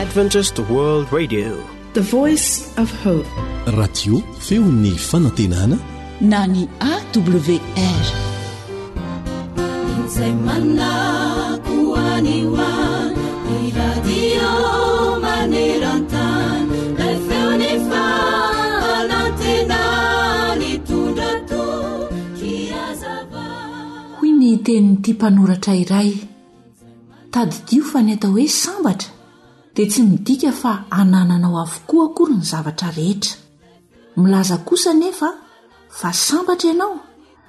Adventist World Radio, the voice of hope. Radio feon'ny fanantenana na ny AWR. Izay manakuaniwa ni radio manerantan la feoni fanantenani tundato kiazava. Hoy ny tenin'ity mpanoratra iray, tadidio fa ny atao hoe sambatra dia tsy midika fa anananao avokoa akory ny zavatra rehetra. Milaza kosa nefa fa sambatra ianao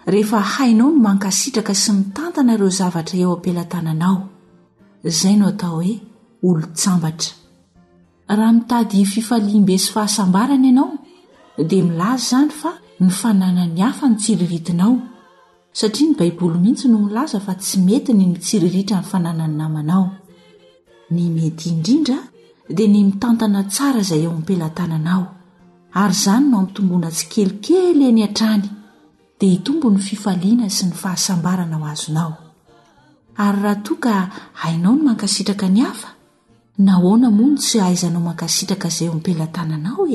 rehefa hainao ny mankasitraka sy mitantana ireo zavatra eo am-pelantananao. Izay no atao hoe olo-tsambatra. Raha mitady fifaliam-be sy fahasambarana ianao dia milaza izany fa ny fananany hafa ny tsiriritinao, satria ny Baiboly mihitsy no milaza fa tsy mety ny mitsiriritra ny fananany namanao. Ny mety indrindra dia ny mitantana tsara izay eo am-pelantananao, ary izany no ampitomboana tsikelikely eny hatrany dia hitombo ny fifaliana sy ny fahasambarana ho azonao. Ary raha toa ka hainao ny mankasitraka ny hafa, nahoana moa ny tsy ahaizanao mankasitraka izay eo am-pelantananao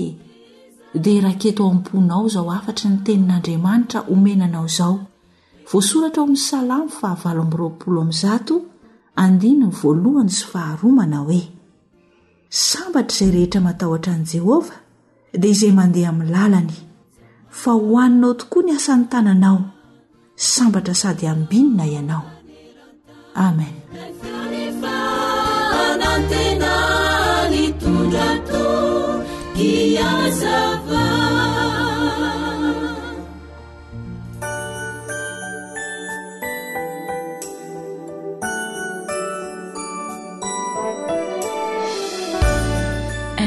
dia raketo ao am-ponao izao afatry ny tenin'Andriamanitra omenanao izao. Voasoratra ao amin'ny Salamo 8:1-2 sy 2 manao hoe: sambatra izay rehetra matahotra an'i Jehova dia izay mandeha amin'ny lalany, fa hohaninao tokoa ny asan'ny tananao, sambatra sady ambinina ianao. Amen.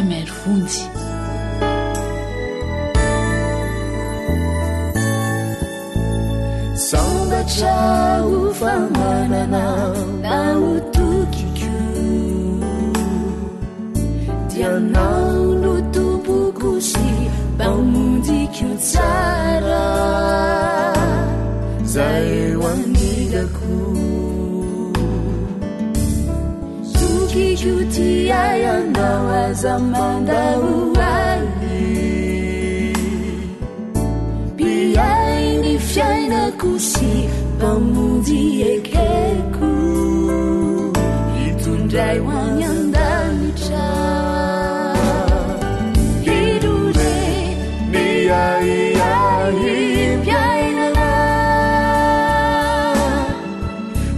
Mr Vonjy. Sambatra ufamanana na utukikyu dianao no tumbukusi bamundikyu tsara zay wandigaku tukikyu tiayanao azamandauali biaini fiainakusi pamundi ekeku itundrai wanyandanitra hidure miaiai biainana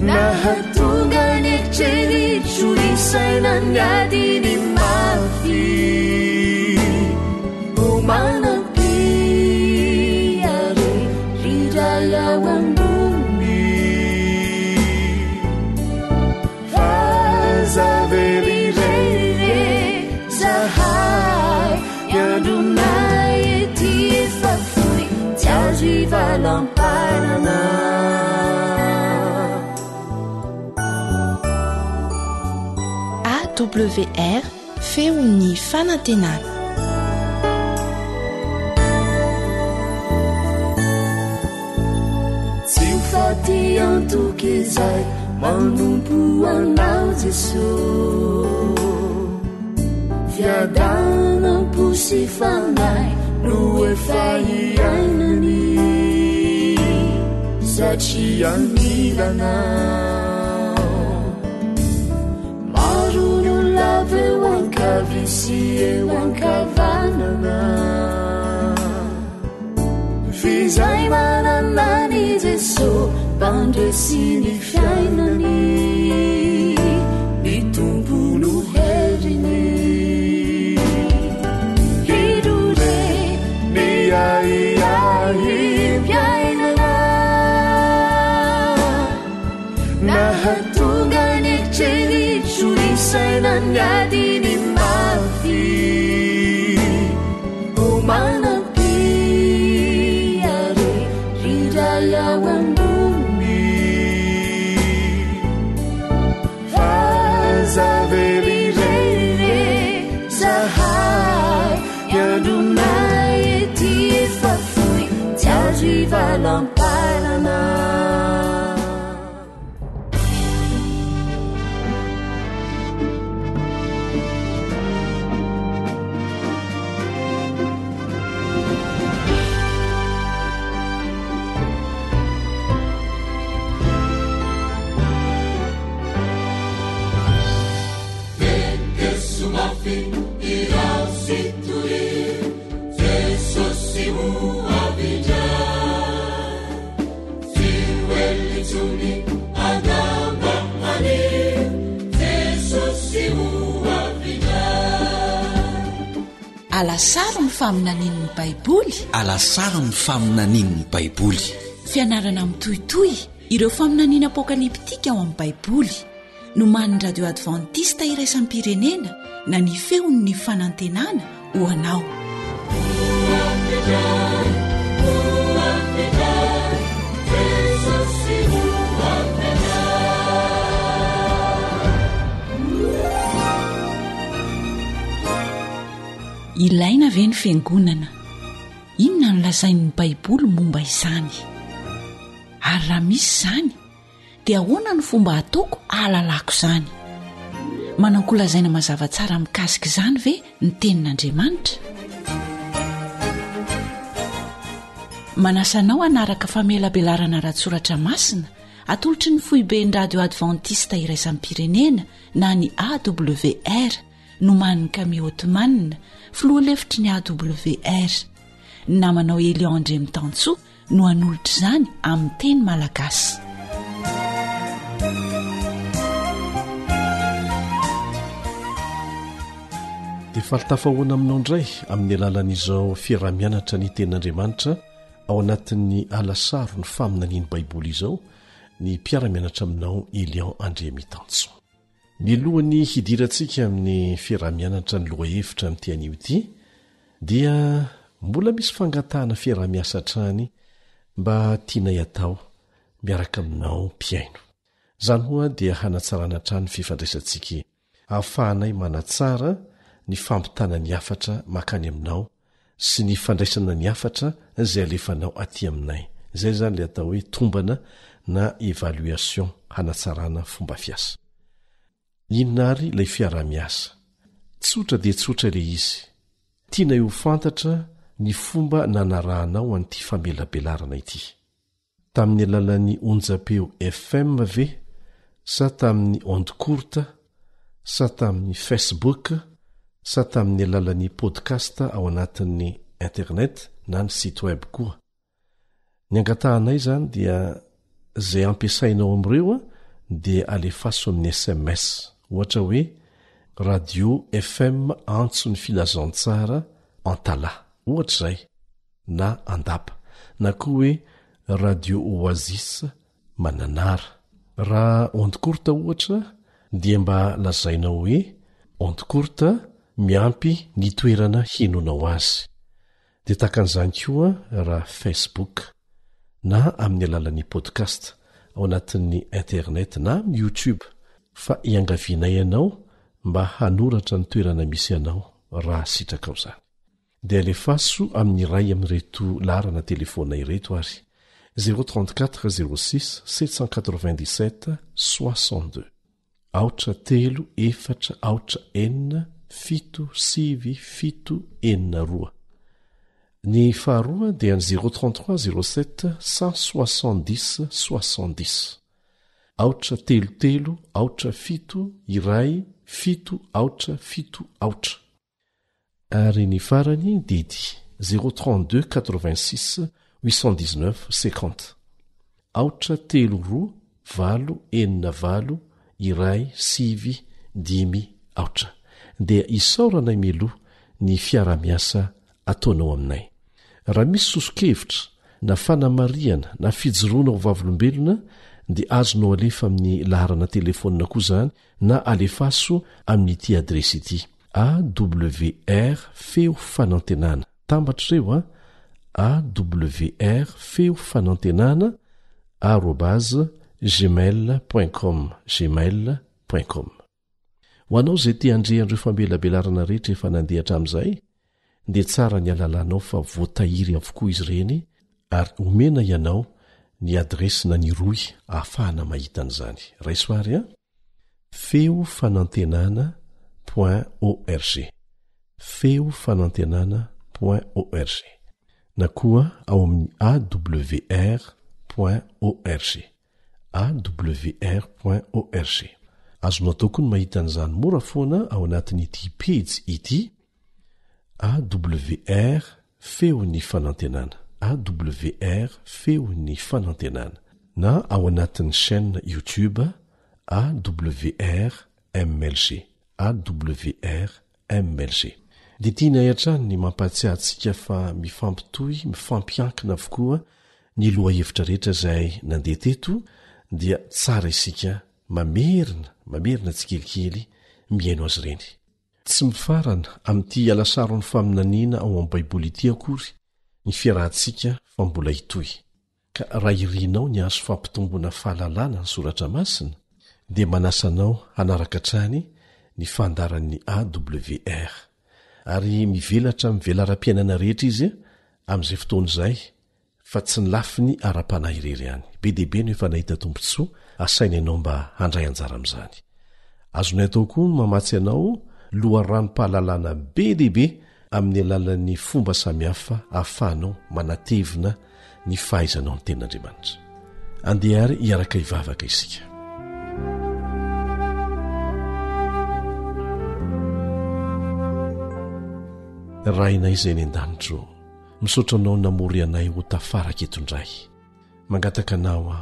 nahatunga nekcerichu isainanyadini mafi umana AWR feon'ny fanantenana. Tsy ufaty antoky izay manompo anao Jesosy, fiadana posy fanay no efa hiainany satria amilanao maro ny olona eo ankavitsy eo ankavanana fizay manana ny Jesosy mpandresy ny fiainany ny tompono heriny hidore miaiai biainana nahatonga nekcerichu isainanyadini mafi umanapiare rirayawambumi fazaverirere zahai yadunaeti fafui tiazivalamparana. alasaro ny faminanin'ny baiboly, alasaro ny faminanin'ny baiboly, fianarana mitohitoy ireo faminaniana apokaliptika ao amin'ny baiboly, no man'ny radio advantista iraisany pirenena na ny feon'ny fanantenana ho anao. Ilaina ve ny fiangonana? Inona no lazain'ny baiboly momba izany? Ary raha misy izany, dia ahoana ny fomba ataoko ahalalako izany? Manankolazana mazava tsara mikasika izany ve ny tenin'Andriamanitra? Manasanao hanaraka famelabelarana ratsoratra masina atolotry ny foiben'ny radio advantista iraisany pirenena na ny AWR no man'ny Camille Ottoman, filoha lefitry ny AWR. Namanao Elion André Mitantsoa no hanolotra izany amin'ny teny malagasy. dia falitafahoana aminao indray amin'ny alalan'izao fiarah-mianatra ny tenin'Andriamanitra ao anatin'ny alasaro ny faminaniany baiboly izao, ny mpiara-mianatra aminao Elion André Mitantsoa. Milohan'ny hidirantsika amin'ny fiarah-mianatra ny loha-hevitra amin'ity anio ity, dia mbola misy fangatahana fiarah-miasa hatrany mba tiana atao miaraka aminao mpiaino. Zany hoa dia hanatsarana hatrany fifandraisantsika, ahafahanay manatsara ny fampitana ny afatra makany aminao sy ny fandraisana ny afatra izay alefanao aty aminay. Izay zany le atao hoe tombana na evaluation, hanatsarana fomba fiasa. Inona ary ilay fiarah-miasa? Tsotra dia tsotra le izy. Tiana ho fantatra ny fomba nanarahanao an'ity famelabelarana ity. Tamin'ny alalan'ny onjapeo FM ve, sa tamin'ny onde courte, sa tamin'ny Facebook, sa tamin'ny alalan'ny podcast ao anatin'ny internet na ny site web koa. Ny angatahanay zany dia zay ampiasainao amin'ireo dia alefaso amin'ny SMS. Ohatra hoe radio FM antso ny filazantsara Antala, ohatra izay, na Andapa, na koa hoe radio Oasis Mananara. Raha onde courte ohatra dia mba lazainao hoe onde courte miampy ny toerana hinonao azy. Dia takan'izany koa raha Facebook na amin'ny alalan'ny podcast ao anatin'ny internet na amin'ny YouTube, fa iangavianay ianao mba hanoratra ny toerana misy ianao raha sitraka ao izany. Dia alefaso amin'ny ray amin'ireto larana telefona ireto ary 034 06 797 62 aotra telo efatra aotra enina fito sivy fito enina roa. Ny faharoa dia ny 033 07 170 70 aotra telo telo aotra fito iray fito aotra fito aotra. Ary ny farany didy 032 86 819 50 aotra telo roa valo enina valo iray sivy dimy aotra. Dia isaoranay meloha ny fiara-miasa ataonao aminay. Raha misy soso-kevitra na fanamariana na fijoroana ho vavolombelona dia azonao alefa amin'ny laharana telefonina koa izany na alefaso amin'ity adresy ity: AWR feo fanantenana. Tambatra ireo AWR feo fanantenana @gmail.com gmail.com. Ho anao izay tia handrehan'ireo famelabelarana rehetra efa nandehatra amin'izay, dia tsara ny alalanao fa voatahiry avokoa izy ireny, ary omena ianao ny adresy na ny roy ahafahana mahitan'izany. Raisoary feo fanantenana.org feo fanantenana.org na koa ao amin'ny awr.org awr.org. Azonao tokony mahitan'izany mora foana ao anatin'ity page ity: AWR feo ny fanantenana, AWR feo ny fanantenana, na ao anatin'ny chaîne YouTube AWR MLG, AWR MLG. dia tiana hatrany ny mampatsiahy antsika fa mifampitohy mifampiankina avokoa ny loha hevitra rehetra izay nandeha teto dia tsara isika mamerina tsikelikely miaino azy ireny. Tsy mifarana amin'ity alasaron'ny faminaniana ao amin'ny baiboly ity akory ny fiarahantsika fa mbola hitohy. Ka raha irinao ny azo fampitombona fahalalana ny soratra masina dia manasanao hanaraka hatrany ny fandaran'ny AWR ary mivelatra mivelaram-piainana rehetra izy amin'izay fotoana izay fa tsy ny lafi ny ara-panahy irery ihany. Be deaibe no efa nahita tombontsoa asaina ianao mba handray anjara amin'izany. Azonay atao koa ny mamatsy ianao loharanom-pahalalana be deaibe amin'ny alalan'ny fomba samihafa ahafahanao manatevina ny fahaizanao ny tenin'Andriamanitra. Andehary hiaraka hivavaka isika. Rainay izay ny an-danitro, misaotra anao namory anay ho tafaraka etondray. Mangataka anao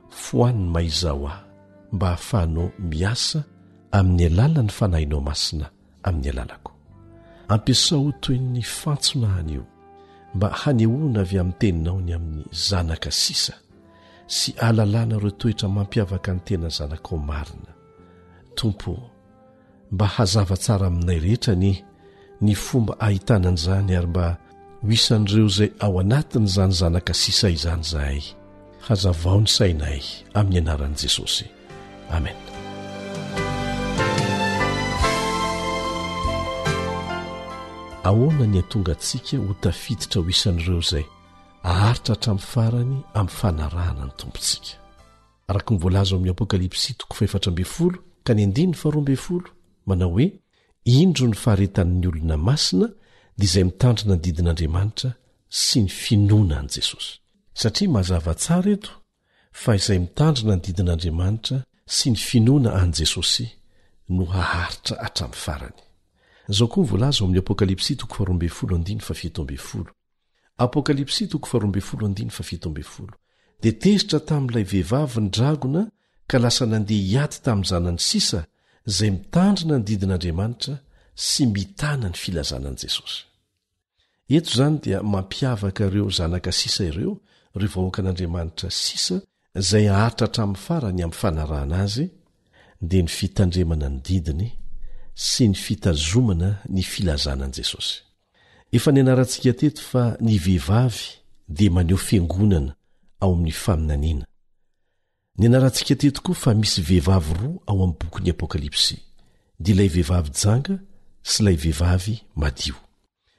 foaniny maizao aho mba hahafahanao miasa amin'ny alalan'ny fanahinao masina amin'ny alalako. Ampiasao toy ny fantsonahana io mba hanehoana avy amin'ny teninao ny amin'ny zanaka sisa sy ahalalana ireo toetra mampiavaka ny tena zanakao marina. Tompo, mba hazava tsara aminay rehetra ny fomba ahitanan'izany ary mba ho isan'ireo izay ao anatin'izany zanaka sisa izany zahay. Hazavao ny sainay amin'ny anaran'i Jesosy. Amen. Ahoana ny atonga antsika ho tafiditra ho isan'ireo izay aharitra hatramin'ny farany amin'ny fanarahana ny tompontsika. Araka ny voalaza amin'ny Apokalipsy 4:12 ka ny 9:12 manao hoe, indro ny faharetan'ny olona masina dia izay mitandrina ny didin'Andriamanitra sy ny finoana an' Jesosy. Satria mazava tsara eto fa izay mitandrina ny didin'Andriamanitra sy ny finoana an' Jesosy no haharitra hatramin'ny farany. Zao koa voalaza amin'ny Apokalipsy 12:17. Apokalipsy 12:17. Dia tezitra tamin'ilay vehivavy ny dragona ka lasa nandeha hiaty tamin'ny zanany sisa izay mitandrina ny didin'Andriamanitra sy mitana ny filazanan'i Jesosy. Eto izany dia mampiavaka ireo zanaka sisa ireo vahoakan'Andriamanitra sisa izay aharitra hatramin'ny farany amin'ny fanarahana azy dia ny fitandremana ny didiny sy ny fitazomana ny filazanan'i Jesosy. Efa nianarantsika teto fa ny vehivavy dia maneho fiangonana ao amin'ny faminaniana. Nianarantsika teto koa fa misy vehivavy roa ao amin'ny bokin'ny Apokalipsy, dia ilay vehivavy janga sy ilay vehivavy madio.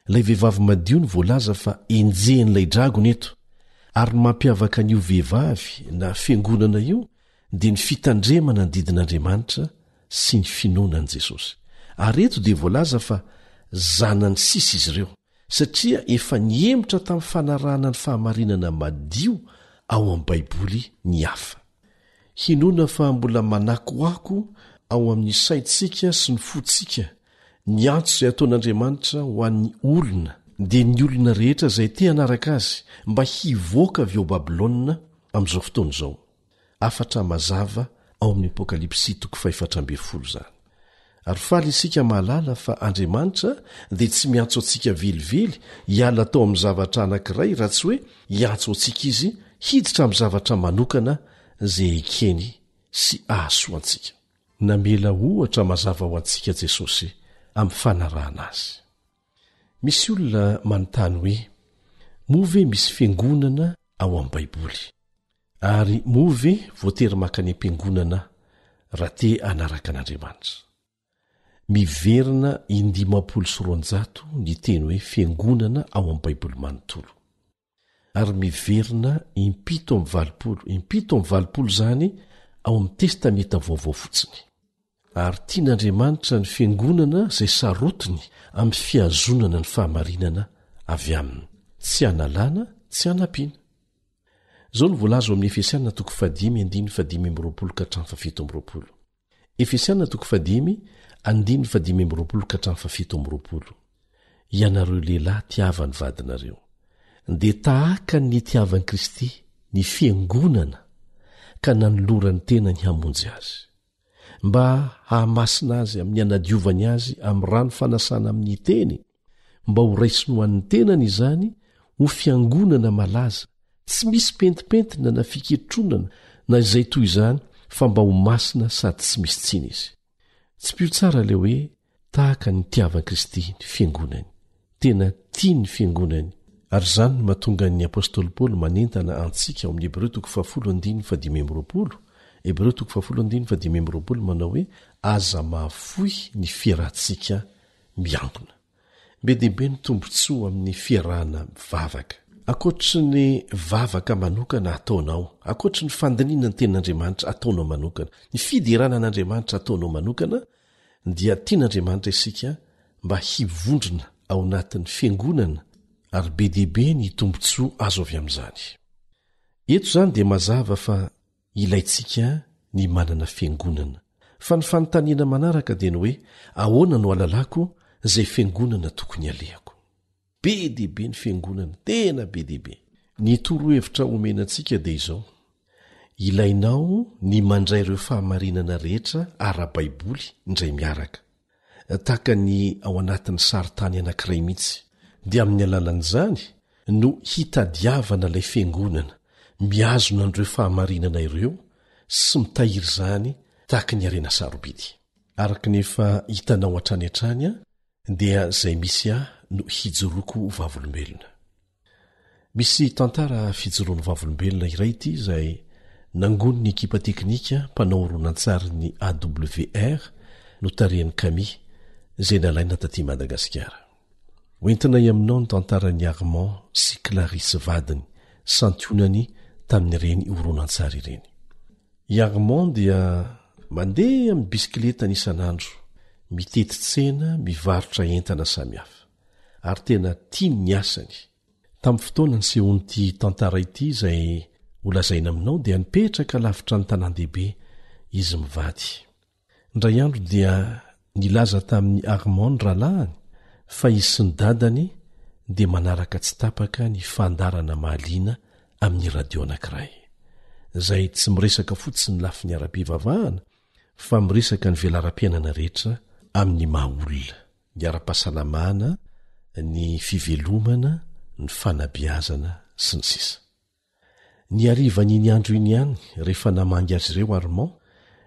Ilay vehivavy madio ny voalaza fa enjehan'ilay dragona eto, ary ny mampiavaka an'io vehivavy na fiangonana io dia ny fitandremana ny didin'Andriamanitra sy ny finoana an' Jesosy. Ary eto dia voalaza fa zanany sisa izy ireo, satria efa nihemotra tamin'ny fanarahana ny fahamarinana madio ao amin'ny baiboly ny hafa. Hinoana fa mbola manakoako ao amin'ny saintsika sy ny fotsika ny antso izay ataon'Andriamanitra ho an'ny olona dia ny olona rehetra izay te hanaraka azy mba hivoaka avy ao Babilôna amin'izao fotoana izao. Afatra mazava ao amin'ny Apokalipsy 4:12 zany. Ary faly isika mahalala fa Andriamanitra dia tsy miantso antsika velively hiala tao amin'ny zavatra anankiray raha tsy hoe hiantso antsika izy hiditra amin'ny zavatra manokana izay ekeny sy ahasoa antsika. Namela ohatra mazava ho antsika Jesosy amin'ny fanarahana azy. Misy olona manontany hoe, move misy fiangonana ao amin'ny baiboly? Ary move voatery maka ny ampiangonana raha te hanaraka an'Andriamanitra? Miverina 500 ny teny hoe fiangonana ao amin'ny baiboly manontolo. Ary miverina 7:20 zany ao amin'ny testamenta vaovao fotsiny. Ary tian'Andriamanitra ny fiangonana izay sarotiny amin'ny fiazonana ny fahamarinana avy aminy, tsy analana, tsy anampiana. Zao ny voalaza amin'ny Efesiana 5:5-7. Efesiana 5:5-7. Ianareo lehilahy tiavany vadinareo, dia tahaka ny tiavan'i Kristy ny fiangonana ka nanolorany tena ny hamonjy azy, mba hahamasina azy amin'ny anadiovany azy amin'ny rano fanasana amin'ny teny mba ho raisiny ho an'ny tenany izany ho fiangonana malaza tsy misy pentipentina na fiketronana na izay toy izany fa mba ho masina sady tsy misy tsiny izy. Tsy pio tsara le hoe tahaka ny tiavan Kristy ny fiangonany, tena tia ny fiangonany. Ary izany no mahatonga ny apôstôly Paoly manentana antsika ao amin'ny Hebreo 10:5 Hebreo 10:5 manao hoe aza mahafoy ny fiarahantsika miangona. Be deaibe ny tombontsoa amin'ny fiarahana mivavaka. Akoatry ny vavaka manokana ataonao, akoatry ny fandiniana ny tenin'Andriamanitra ataonao manokana, ny fidirana an'Andriamanitra ataonao manokana, dia tian'Andriamanitra isika mba hivondrona ao anatin'ny fiangonana ary be deaibe ny tombontsoa azo avy amin'izany. Eto izany dia mazava fa ilaintsika ny manana fiangonana. Fa ny fanontaniana manaraka dia ny hoe ahoana no alalako izay fiangonana tokony alehako. Be deaibe ny fiangonana, tena be deaibe. Ny torohevitra omenantsika dia izao: ilainao ny mandray ireo fahamarinana rehetra ara-baiboly indray miaraka, tahaka ny ao anatin'ny saritany anankiray mihitsy, dia amin'ny alalan'izany no hitadiavana ilay fiangonana, miazona an'ireo fahamarinana ireo sy mitahiry izany tahaka ny arena sarobidy. Araka nefa hitanao hatrany hatrany dia izay misy no hijoroko vavolombelona. Misy tantara fijoroan'ny vavolombelona iray ity izay nangony ny ekipa teknika mpanao horonan-tsary ny AWR no tarehan'ny Camille izay nalaina taty Madagasikara. Hoentina aminao ny tantaran'ny Armand sy Clarisse vadiny santionany tamin'ireny horonan-tsary ireny. I Armand dia mandeha amin'ny bisikileta isan'andro, mitety tsena, mivarotra entana samihafa, ary tena tiany ny asany. Tamin'ny fotoana nisehonyity tantara ity izay holazaina aminao dia nipetraka lavitra ny tanan-dehibe izy mivady. Indray andro dia nilaza tamin'ny Armand rahalaany fa izy sy ny dadany dia manaraka tsy tapaka ny fandarana mahaliana amin'ny radio anankiray, izay tsy miresaka fotsiny ny lafi ny ara-pivavahana fa miresaka ny velaram-piainana rehetra amin'ny mahaolona, ny ara-pahasalamana, ny fivelomana, ny fanabiazana sy ny sisa. Ny arivan'iny andro iny ihany rehefa namangy azy ireo Armand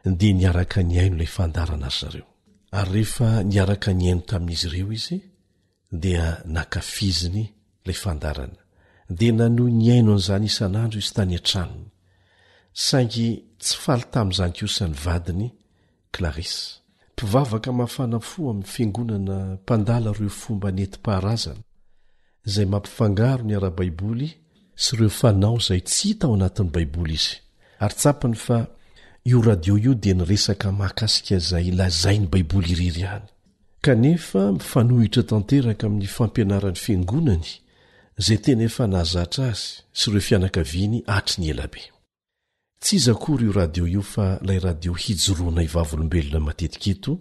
dia niaraka ny aino ilay fandarana azy zareo. Ary rehefa niaraka ny aino tamin'izy ireo izy dia nakafiziny ilay fandarana, dia nanohy ny aino an'izany isan'andro izy tany an-tranony, saingy tsy faly tamin'izany kosa ny vadiny Clarisse. Mpivavaka mafana fo amin'ny fiangonana mpandala ireo fomba nenti-paharazana izay mampifangaro ny ara-baiboly sy ireo fanao izay tsy hita ao anatin'ny baiboly izy. Ary tsapany fa io radio io dia niresaka mahakasika izay lazainy baiboly iriry ihany, kanefa mifanohitra tanteraka amin'ny fampianaran'ny fiangonany izay tena efa nahazatra azy sy ireo fianakaviany hatry ny elabe. Tsy iza akory io radio io fa ilay radio hijoroana ivavolombelona matetika eto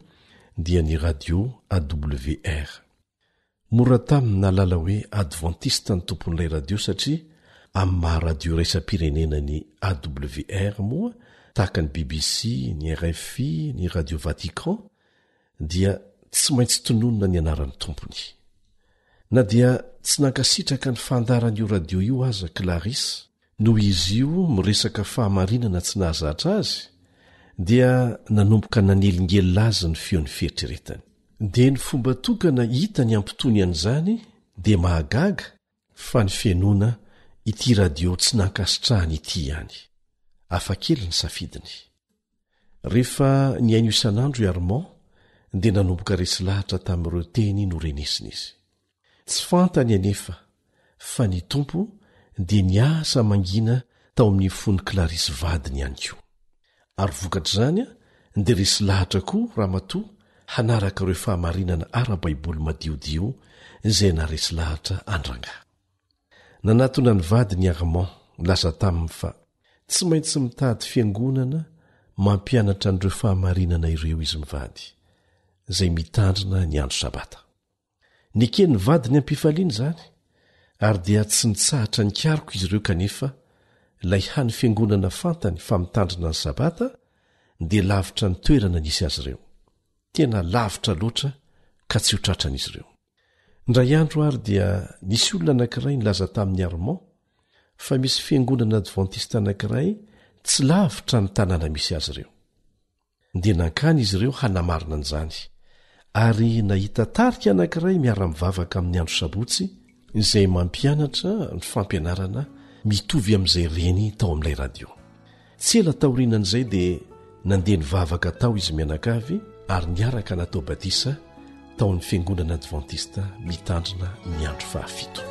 dia ny radio AWR. Mora taminy nalala hoe adventista ny tompon'ilay radio satria amin'ny maharadio raisam-pirenena ny AWR moa, tahaka ny BBC, ny RFI, ny Radio Vatican, dia tsy maintsy tononona ny anaran'ny tompony. Na dia tsy nankasitraka ny fandaran'io radio io aza Clarisse, noho izy io miresaka fahamarinana tsy nahazatra azy, dia nanomboka nanelingely azy ny feon'ny fieritreretany. Dia ny fomba tokana hita ny ampitony an'izany dia mahagaga fa ny fiainoana ity radio tsy nankasitrahany ity ihany. Hafa kely ny safidiny. Rehefa ny aino isan'andro i Armand dia nanomboka resy lahatra tamin'ireo teny norenesiny izy. Tsy fantany anefa fa ny tompo dia niasa mangina tao amin'ny fony Clarisse vadiny ihany koa. Ary vokatr'izany dia resy lahatra koa ramatoa hanaraka ireo fahamarinana ara-baiboly madiodio izay naresy lahatra andrangà. Nanatona ny vadiny Armand laza taminy fa tsy maintsy mitady fiangonana mampianatra an'ireo fahamarinana ireo izy mivady, izay mitandrina ny andro sabata. Nikeny vadiny ampifaliana izany, ary dia tsy nitsahatra ny karoko izy ireo kanefa ilay hany fiangonana fantany fa mitandrina ny sabata dia lavitra ny toerana nisy azy ireo. Tena lavitra loatra ka tsy ho tratran'izy ireo. Indray andro ary dia nisy olona anankiray nilaza tamin'ny Armand fa misy fiangonana adventiste anankiray tsy lavitra ny tanàna misy azy ireo. Dia nankany izy ireo hanamarina an'izany ary nahita tarika anankiray miara-mivavaka amin'ny andro sabotsy izay mampianatra ny fampianarana mitovy amin'izay reny tao amin'ilay radio. Tsy ela taorianan'izay dia nandeha nivavaka tao izy mianakavy ary niaraka natao batisa tao amin'ny fiangonana adventiste mitandrina ny andro 7.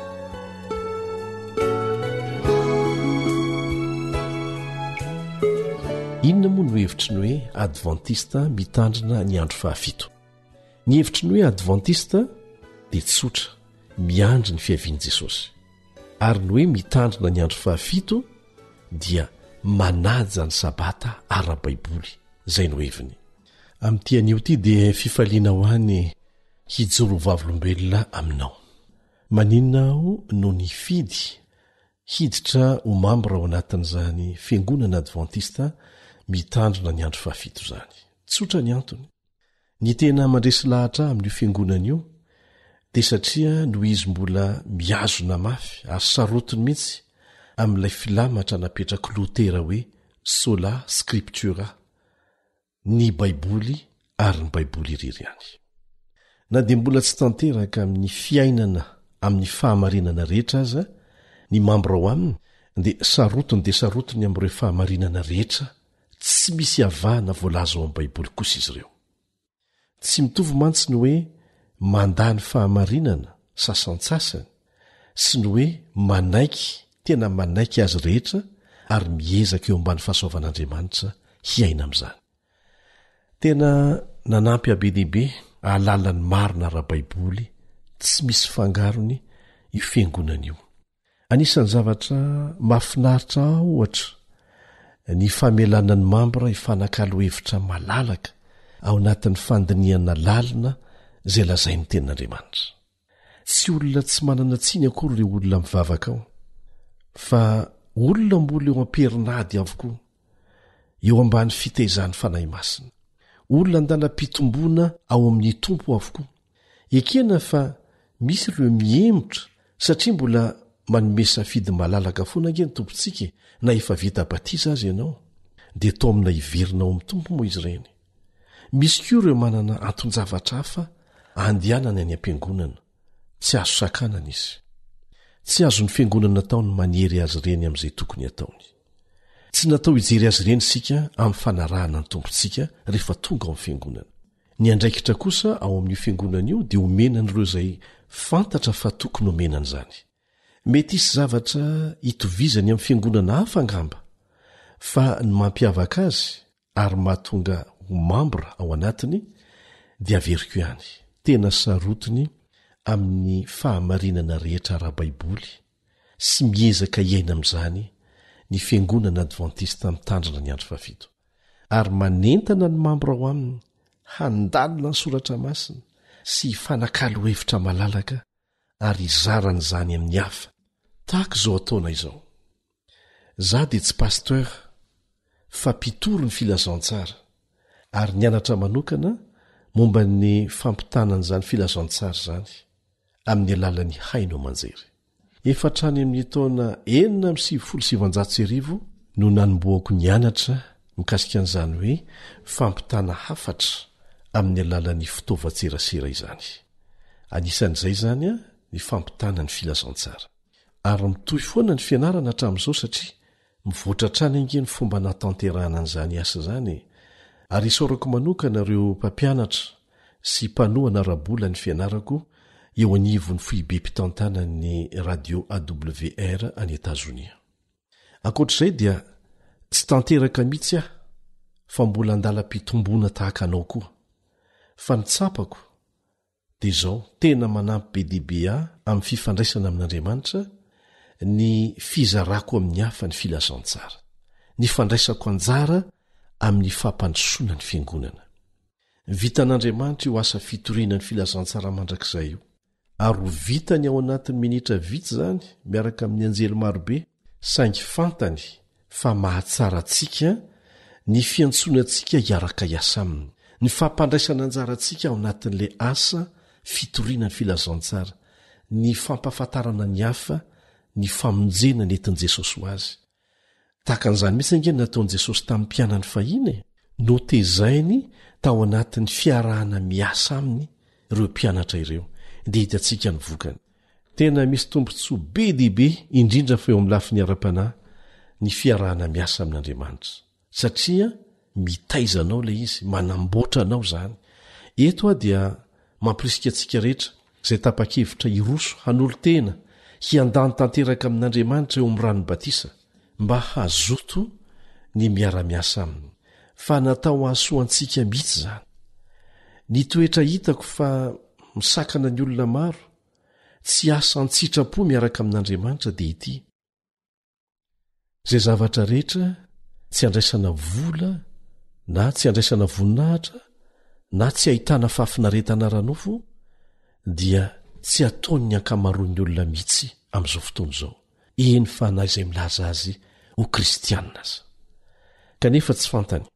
Inona moa no hevitry ny hoe adventiste mitandrina ny andro 7? Ny hevitry ny hoe adventiste dia tsotra, miandry ny fiavian'i Jesosy. Ary ny hoe mitandrina ny andro 7 dia manaja ny sabata ara-baiboly, zay no heviny. Amin'ity anio ity dia fifaliana ho any hijoro vavolombelona aminao. Maninona aho no nifidy hiditra ho mambra ao anatin'izany fiangonana adventiste mitandrina ny andro 7 zany. Tsotra ny antony. Ny tena mandresy lahatra amin'io fiangonana io dia satria no izy mbola miazona mafy ary sarotiny mihitsy amin'ilay filamatra napetraka Lutera hoe sola scriptura, ny baiboly ary ny baiboly irery ihany. Na dia mbola tsy tanteraka amin'ny fiainana amin'ny fahamarinana rehetra aza ny mambra ao aminy, dia sarotiny amin'ireo fahamarinana rehetra tsy misy avahana voalaza ao amin'ny baiboly kosa izy ireo. Tsy mitovy mantsy ny hoe mandany fahamarinana sasantsasany sy ny hoe tena manaiky azy rehetra ary miezaka eo ambany fahasoavan'Andriamanitra hiaina amin'izany. Tena nanampy abe dehibe ahalalany marina ara-baiboly tsy misy fangarony io fiangonana io. Anisan'ny zavatra mahafinaritra ohatra ny famelana ny mambra hifanakalo hevitra malalaka ao anatin'ny fandiniana lalina izay lazain'ny tenin'Andriamanitra. Tsy olona tsy manana tsiny akory ireo olona mivavaka ao, fa olona mbola eo amperinady avokoa, eo ambany fitaizany fanahy masina. Olona andala-pitomboana ao amin'ny tompo avokoa. Ekena fa misy ireo miemotra satria mbola manome safidy malalaka foana ange ny tompontsika na efa vita batiza azy ianao, dia tao amina hiverina ao amin'ny tompo moa izy ireny. Misy koa ireo manana anton-javatra hafa andehanany any am-piangonana, tsy azo sakanana izy. Tsy azo ny fiangonana ataony maniery azy ireny amin'izay tokony ataony. Tsy natao hijery azy ireny sika amin'ny fanarahana ny tompontsika rehefa tonga ao amin'ny fiangonana. Ny andraikitra kosa ao amin'io fiangonana io dia omenan'ireo izay fantatra fa tokony omenan'izany. Mety isy zavatra hitovizany amin'ny fiangonana hafa angamba, fa ny mampiavaka azy ary mahatonga ho mambra ao anatiny dia averiko ihany. Tena sarotiny amin'ny fahamarinana rehetra ara-baiboly sy miezaka hiaina amin'izany ny fiangonana adventiste mitandrina ny andro 7. Ary manentana ny mambra ao aminy handalina ny soratra masina sy fanakalo hevitra malalaka ary izaran'izany amin'ny hafa tahaka izao ataona izao. Za dia tsy pasteur fa mpitory ny filazantsara ary nianatra manokana momba ny fampitanan'izany filazantsara zany amin'ny alalan'ny haino aman-jery. Efa hatrany amin'ny taona 1997 no nanomboako nianatra mikasika an'izany hoe fampitana hafatra amin'ny alalan'ny fitaovan-tserasera izany. Anisan'izay zany ny fampitana ny filazantsara. Ary mitohy foana ny fianarana hatramin'izao satria mivoatra trany ange ny fomba natanterahana an'izany asa zany. Ary isaorako manokana ireo mpampianatra sy mpanohana rabola ny fianarako eo anivon'ny foibe mpitantanan'ny radio AWR any Etazonia. Ankoatr'izay dia tsy tanteraka mihitsy aho fa mbola andala-pitomboana tahaka anao koa. Fa ny tsapako dia izao tena manampy be dehibe aho amin'ny fifandraisana amin'Andriamanitra, ny fizarako amin'ny hafa ny filazantsara, ny fandraisako anjara amin'ny fampandrosoana ny fiangonana. Vitan'Andriamanitra io asa fitoriana ny filazantsara mandrakizay io. Ary ho vitany ao anatin'ny minitra vitsy zany miaraka amin'ny anjely marobe, saingy fantany fa mahatsara antsika ny fiantsonantsika hiaraka hiasa aminy, ny fampandraisana anjara antsika ao anatin'ilay asa fitoriana ny filazantsara ny fampahafantarana ny hafa ny famonjena ny entin' jesosy ho azy tahaka an'izany mihitsy ange nataon'i jesosy tamin'ny mpianany fahiny no tezainy tao anatin'ny fiarahana miasa aminy ireo mpianatra ireo dia hitantsika ny vokany tena misy tombontsoa be diibe indrindra fa eo amin'ny lafiny ara-panahy ny fiarahana miasa amin'Andriamanitra satria mitaizanao ilay izy manamboatra anao zany eto a dia mampirisika antsika rehetra izay tapa-kevitra iroso hanolo tena hiandany tanteraka amin'Andriamanitra eo amin'ny rano batisa mba hazoto ny miara-miasa aminy fa natao hahasoantsika mihitsy zany ny toetra hitako fa misakana ny olona maro tsy asa an-tsitrapo miaraka amin'Andriamanitra dia ity zay zavatra rehetra tsy andraisana vola na tsy andraisana voninahitra na tsy ahitana fahafinaretana ranofo dia tsy ataony ankamaroan'ny olona mihitsy amin'izao fotoana izao eny fa na izay milaza azy ho kristianina aza kanefa tsy fantany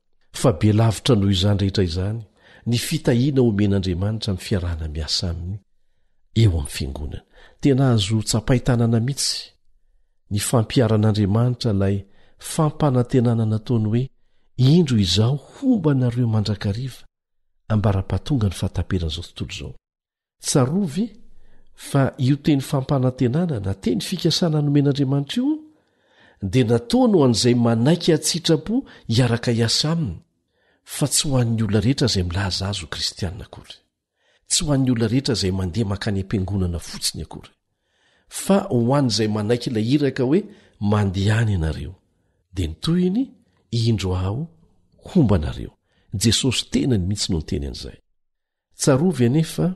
fa be lavitra noho izany rehetra izany ny fitahiana omen'Andriamanitra amin'ny fiarahana miasa aminy eo amin'ny fiangonana tena azo tsapaitanana mihitsy ny fampiaran'Andriamanitra ilay fampanantenana nataony hoe indro izao homba nareo mandrakariva ambara-pahatonga ny fahataperana izao tontolo izao tsarovy fa io teny fampanantenana na teny fikasana nomen'Andriamanitra io dia nataony ho an'izay manaiky atsitrapo hiaraka hiasa aminy fa tsy ho an'ny olona rehetra izay milaza azy ho kristianina akory tsy ho an'ny olona rehetra izay mandeha makany am-piangonana fotsiny akory fa ho an'izay manaiky ilay iraka hoe mandehany ianareo dia nytoyny indro aho homba anareo jesosy tenany mihitsy no nyteny an'izay tsarovy anefa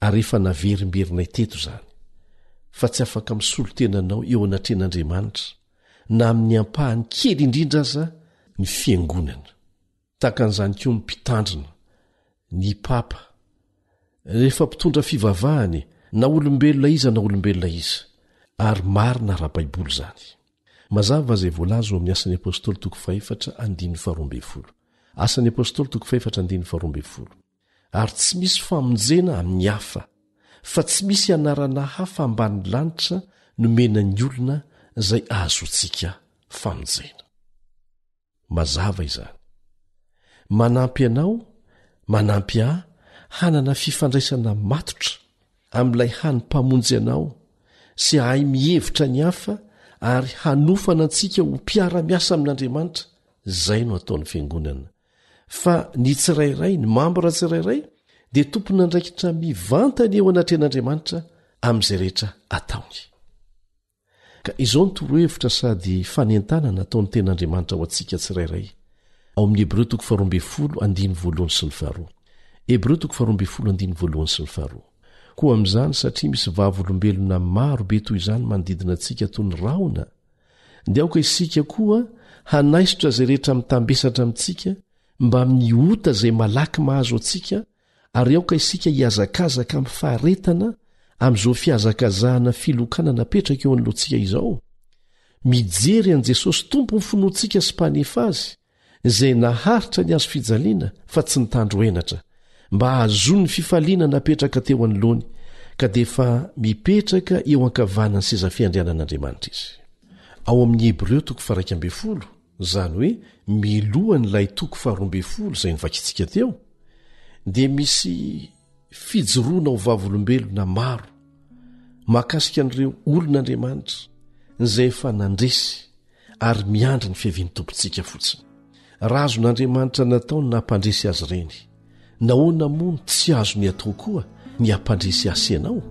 ary efa naverimberina teto izany fa tsy afaka misolo tenanao eo anatren'Andriamanitra na amin'ny ampahany kely indrindra aza ny fiangonana tahaka an'izany koa ny mpitandrina ny papa rehefa mpitondra fivavahany na olombelona iza na olombelona iza ary marina raha baiboly zany mazava zay voalaza eo amin'ny asan'ny apôstôly toko 4:12 asan'ny apôstôly toko 4:12 ary tsy misy famonjena amin'ny hafa fa tsy misy anarana hafa ambany lanitra nomenan'ny olona izay ahazontsika famonjena mazava izany manampy anao manampy ahy hanana fifandraisana matotra amin'ilay hany-pamonjy anao sy ahay mihevitra ny hafa ary hanofana antsika ho mpiara-miasa amin'Andriamanitra izay no ataon'ny fiangonana fa ny tsirairay ny mambora tsirairay dia tompona andraikitra mivantany eo anatren'Andriamanitra amin'izay rehetra ataony ka izao ny torohevitra sady fanentana nataon'ny ten'Andriamanitra ho antsika tsirairay ao amin'ny Hebreo 12:1 Hebreo 12:1 koa amin'izany satria misy vavolombelona maro be toy izany manodidina antsika toy ny raona dia aoka isika koa hanaisotra izay rehetra mitambesatra amintsika mba miota izay malaky mahazo antsika ary aoka isika hiazakazaka amin'ny faharetana amin'izao fiazakazahana filokana napetraka eo anoloantsika izao mijery an' Jesosy tompo ny finoantsika sy mpanefa azy izay naharitra ny azo fijaliana fa tsy nitandro enatra mba hahazoany ny fifaliana napetraka teo anoloany ka dia efa mipetraka eo ankavanany seza fiandrianan'Andriamanitra izy ao amin'ny Hebreo 1:12 izany hoe milohan'ilay 12 izay nivakitsika teo dia misy fijoroana ho vavolombelona maro mahakasika an'ireo olon'Andriamanitra izay efa nandresy ary miandry ny fiaviany tompontsika fotsiny raha azon'Andriamanitra nataony nampandresy azy ireny nahoana moa tsy azo ny atao koa ny ampandresy asa ianao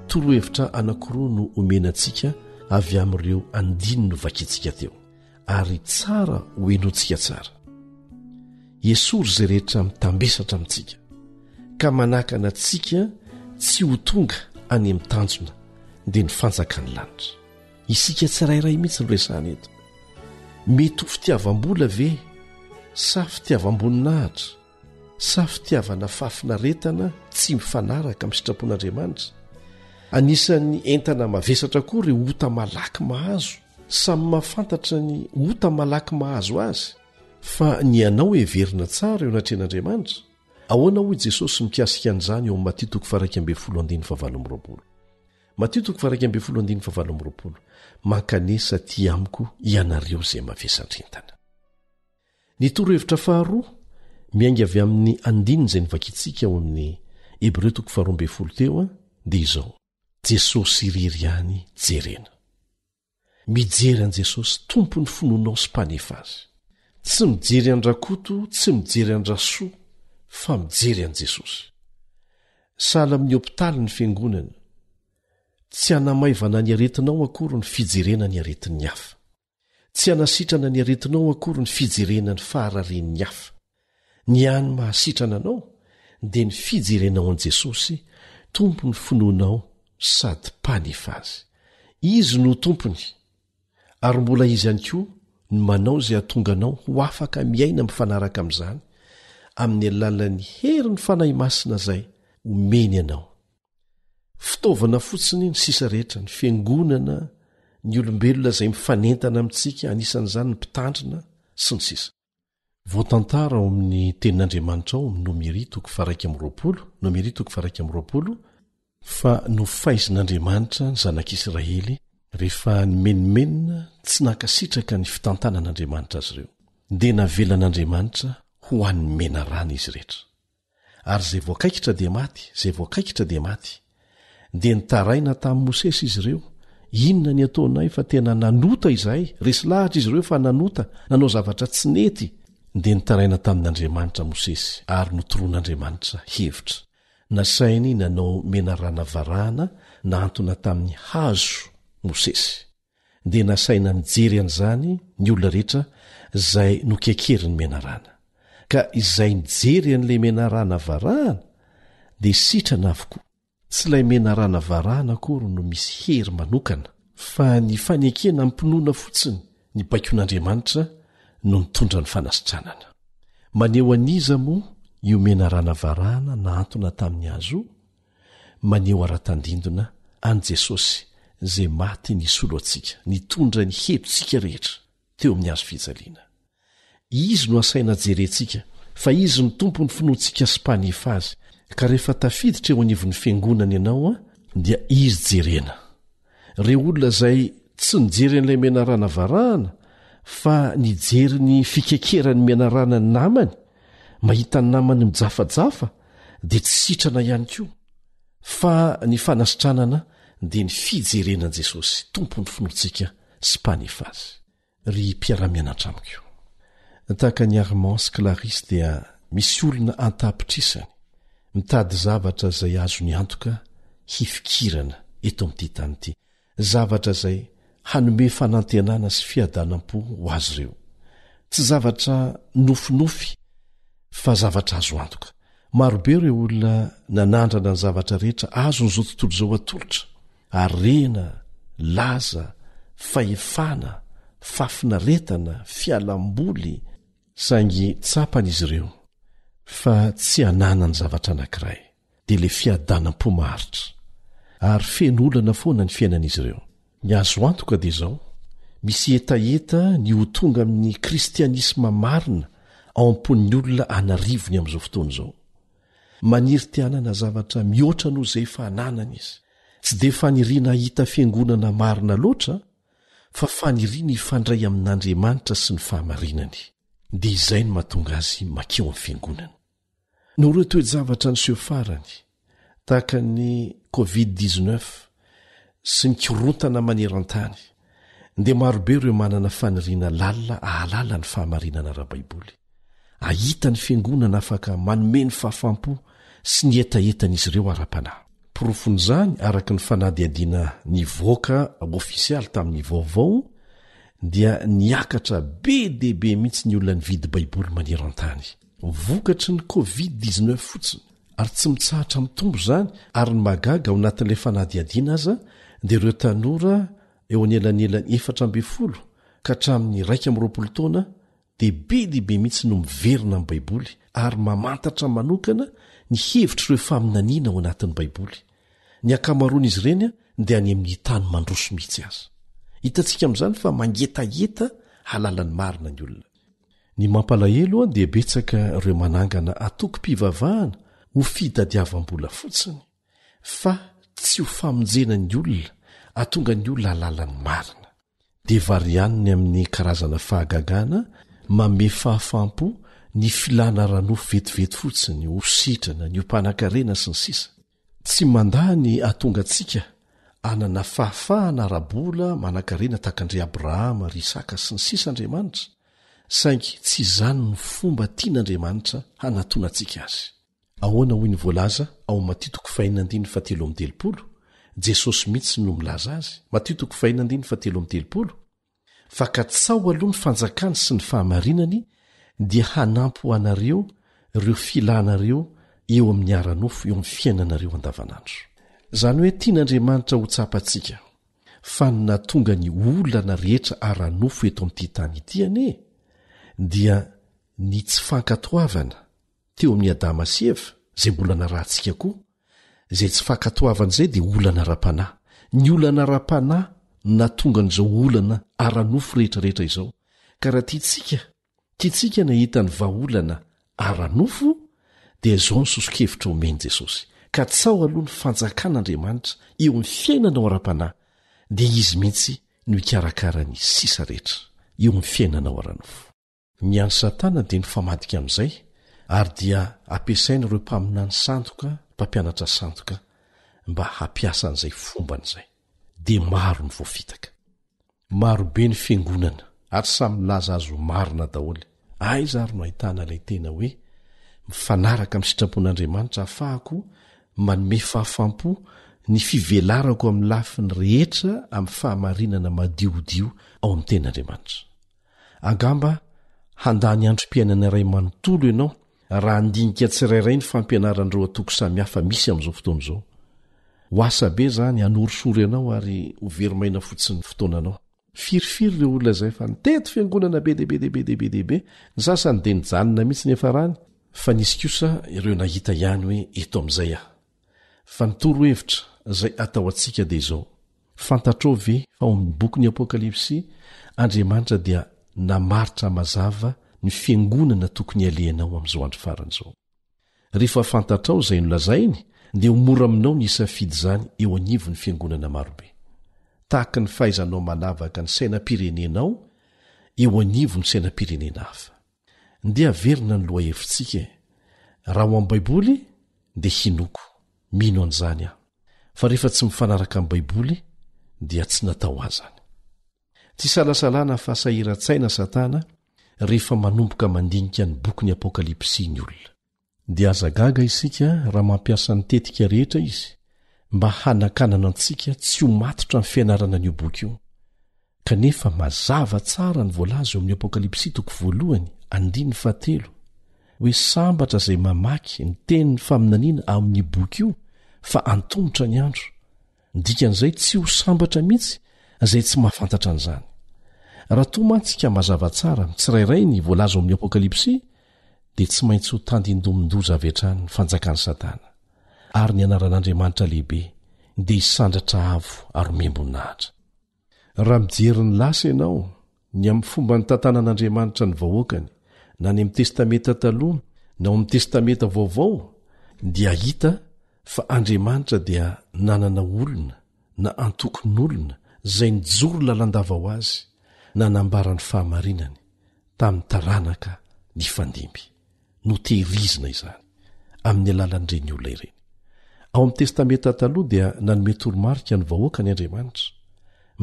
torohevitra anankiroa no omenantsika avy amin'ireo andiny no vakitsika teo ary tsara hoenontsika tsara esory izay rehetra mitambesatra amintsika ka manakana antsika tsy ho tonga any amin'ny tanjona dia ny fanjakany lanitra isika tsirairay mihitsy no resahana eto mety ho fitiavam-bola ve sa fitiavam-boninahitra sa fitiavana fahafinaretana tsy mifanaraka amin'ny sitrapon'Andriamanitra anisan'ny entana mavesatra koa ireo ota malaky mahazo samy mahafantatra ny ota malaky mahazo azy fa ny anao heverina tsara eo anatren'Andriamanitra ahoana hoy jesosy mikasika an'izany eo amin'ny Matio 7:20 mankanesa ty amiko ianareo izay mavesandrentana. Ny torohevitra faharoa miainga avy amin'ny andininy izay nivakitsika ao amin'ny Hebreo 12 teo dia izao: Jesosy irery ihany jerena. Mijery an' Jesosy tompony finoanao sy mpanefa azy. Tsy mijery an-drakoto, tsy mijery an-drasoa, fa mijery an' Jesosy. Sahala amin'ny hopitaly ny fiangonana, tsy hanamaivana ny aretinao akory ny fijerena ny aretin'ny hafa. Tsy hanasitrana ny aretinao akory ny fijerena ny fahararen'ny hafa. Ny hany mahasitrana anao dia ny fijerenao an' Jesosy, tompony finoanao sady mpanefa azy. Izy no tompony, ary mbola izy ihany koa ny manao izay hahatonga anao ho afaka miaina mifanaraka amin'izany amin'ny alalan'ny herin'ny fanahy masina izay omeny anao. Fitaovana fotsiny ny sisa rehetra, ny fiangonana, ny olombelona izay mifanentana amintsika, anisan'izany ny mpitandrina sy ny sisa. Voatantara ao amin'ny tenin'Andriamanitra ao amin'ny Nomery 1:20 fa nofaizin'Andriamanitra ny zanak'Israely rehefa nimenimenina tsy nankasitraka ny fitantanan'Andriamanitra azy ireo, dia navelan'Andriamanitra ho an'ny mena rana izy rehetra. Ary izay voakaikitra dia maty, dia nitaraina tamin'i Mosesy izy ireo: inona ny ataonay fa tena nanota izahay? Resy lahatra izy ireo fa nanota, nanao zavatra tsy nety. Dia nitaraina tamin'Andriamanitra Mosesy, ary notoroan'Andriamanitra hevitra. Nasainy nanao mena rana varahana nahantona tamin'ny hazo Mosesy. Dia nasaina nijery an'izany ny olona rehetra izay nokekeriny mena rana. Ka izay nijery an'ilay mena rana varahana dia sitrana avokoa. Tsy ilay mena rana varahana akory no misy hery manokana, fa ny fanekena mpinoana fotsiny ny baikon'Andriamanitra no nitondra ny fanasitranana. Maneho aniza moa io mena rana varahana nahantona tamin'ny hazo, maneho ara-tandindona an' Jesosy izay maty nisolo antsika, nitondra ny hebitsika rehetra teo amin'ny hazo fijaliana. Izy no asaina jerentsika, fa izy ny tompony finoantsika sy mpanefa azy. Ka rehefa tafiditra eo anivon'ny fiangonana ianao dia izy jerena. Ireo olona izay tsy nijery an'ilay mena rana varahana, fa nijery ny fikekerany mena rana ny namany, mahita ny namany mijafajafa, dia tsy sitrana ihany koa, fa ny fanasitranana dia ny fijerenan'i Jesosy, tompony finoantsika sy mpanefa azy. Ry mpiara-mianatra amiko, tahaka ny Armand sy Clarisse dia misy olona antapitrisany, mitady zavatra izay azo ny antoka hifikirana eto amin'ity tany ity, zavatra izay hanome fanantenana sy fiadanam-po ho azy ireo. Tsy zavatra nofinofy, fa zavatra azo antoka. Marobe ireo olona nanandrana ny zavatra rehetra azo n'izao tontolo izao atolotra: arena, laza, fahefana, fafinaretana, fialamboly, saingy tsapan'izy ireo, fa tsy hanana ny zavatra anankiray, dia le fiadanam-po maharitra, ary feno olana foana ny fiainan'izy ireo. Ny azo antoka dia izao: misy etaeta ny ho tonga amin'ny kristianisma marina ao am-pon'ny olona anarivony amin'izao fotoana izao. Maniry tianana zavatra mihoatra noho izay fahananana izy, tsy dia faniriana hita fiangonana marina loatra, fa faniriana hifandray amin'Andriamanitra sy ny fahamarinany. Dia izay no mahatonga azy makeo amin'ny fiangonana. No ireo toe-javatra niseho farany, tahaka ny Covid-19 sy ny korontana maneran-tany, dia marobe ireo manana faniriana lalina ahalala ny fahamarinana ara-baiboly. Ahita ny fiangonana afaka manome ny fahafampo sy ny etaetan'izy ireo ara-panahy. Porofon'izany araka ny fanadihadiana nivoaka ofisialy tamin'ny vaovao, dia niakatra be dehibe mihitsy ny olona nividy baiboly maneran-tany. Vokatry ny Covid-19 fotsiny, ary tsy mitsahatra mitombo izany, ary ny magaga ao anatin'ilay fanadihadiana aza dia ireo tanora eo anelanelan'ny 12 ka hatramin'ny 20 taona dia be dehibe mihitsy no miverina amin'ny baiboly ary mamantatra manokana ny hevitra ireo faminaniana ao anatin'ny baiboly. Ny akamaroan'izy ireny dia any amin'ny tany mandroso mihitsy azy. Hitantsika amin'izany fa mangetaheta halalany marina ny olona. ny mampalahelo a dia betsaka ireo manangana atoko-pivavahana ho fitadiavam-bola fotsiny fa tsy ho famonjena ny olona atonga ny olona alalany marina dia varianiny amin'ny karazana fahagagana mame fahafampo ny filana ranofo vetivety fotsiny ho sitrana ny hompanankarena sy ny sisa tsy mandaha ny atonga antsika anana fahafahana arabola manankarena takandre abrahama ry isaka sy ny sisa andriamanitra saingy tsy izany ny fomba tian'andriamanitra hanatona antsika azy ahoana hoy ny voalaza ao Matitoko 5:17 Jesosy mihitsy no milaza azy Matitoko 5:17 fa katsao aloha ny fanjakany sy ny fahamarinany dia hanampy ho anareo ireo filanareo eo amin'ny aranofo eo amin'ny fiainanareo andavanandro izany hoe tian'andriamanitra ho tsapantsika fa natonga ny olana rehetra aranofo eto amin'ity tany ity ane dia ny tsy fankatoavana teo amin'ny Adama sy Eva izay mbola narahantsika koa izay tsy fankatoavana izay dia olana ra-panahy ny olana ra-panahy natonga n'izao olana aranofo rehetrarehetra izao ka raha tiatsika nahita ny vaolana aranofo dia izao ny soso-kevitra omeny Jesosy ka tsao aloha ny fanjakan'Andriamanitra eo amin'ny fiainanao ara-panahy dia izy mihitsy no hikarakara ny sisa rehetra eo amin'ny fiainanao aranofo ny any Satana dia ny famadika amin'izay ary dia ampiasaina ireo mpaminany sandoka mpampianatra sandoka mba hampiasa an'izay fomban'izay dia maro ny voafitaka marobe ny fiangonana ary samy milaza azo marina daholo aiza ary no ahitana ilay tena hoe mifanaraka amin'ny sitrapon'Andriamanitra ahafahako manome fahafampo ny fivelarako amin'ny lafiny rehetra amin'ny fahamarinana madiodio ao amin'ny ten'Andriamanitra angamba handany androm-piainana iray manontolo ianao raha andinika tsirairay ny fampianaran'ireo atoko samihafa misy amin'izao fotoana izao ho asa be zany hanorisory ianao ary ho verimaina fotsiny fotoananao firifiry ireo olona izay fa niteto fiangonana be dehibe ny sasany dia nijanona mihitsy ny efa rany fa nisy kosa ireo nahita ihany hoe eto amin'izay aho fa nitoro hevitra izay atao antsika dia izao fantatrao ve fa ao amin'ny bokyny Apokalipsy Andriamanitra dia namaritra mazava ny fiangonana tokony alehanao amin'izao andro faran'izao rehefa fantatrao izay nolazainy dia ho mora aminao ny isafidy izany eo anivon'ny fiangonana marobe tahaka ny fahaizanao manavaka ny sainam-pirenenao eo anivon'ny sainam-pirenena hafa dia averina ny loha hevitsika raha ho amin'ny baiboly dia hinoko mino an'izany aho fa rehefa tsy mifanaraka amin'ny baiboly dia tsy natao azany tsy salasalana fa sahiran-tsaina Satana rehefa manomboka mandinika ny boky ny Apokalipsy ny olona dia azagaga isika raha mampiasa ny tetika rehetra izy mba hanakanana antsika tsy ho matotra ny fianarana an'io boky io kanefa mazava tsara ny voalaza eo amin'ny Apokalipsy 1:7 hoe sambatra izay mamaky ny tenin'ny faminaniana amin'ny boky io fa antongotra ny andro dikan'izay tsy ho sambatra mihitsy izay tsy mahafantatra an'izany raha toa mantsika mazava tsara mitsirairay ny voalaza ao amin'ny Apokalipsy dia tsy maintsy ho tandindomindoza avy hatrany ny fanjakan'ny Satana ary ny anaran'Andriamanitra lehibe dia hisandratra avo ary membonahitra raha mijery ny lasa ianao ny amin'ny fomba ny tantanan'Andriamanitra ny vahoakany na ny amin'ny testamenta taloha na ao amin'ny testamenta vaovao dia hita fa Andriamanitra dia nanana olona na antokon'olona izay nijoro lalandava ho azy nanambara ny fahamarinany tamin'ny taranaka ny fandimby no tehirizina izany amin'ny alalan'ireny olona ireny ao amin'ny testamenta taloha dia nanome toromarika ny vahoaka ny Andriamanitra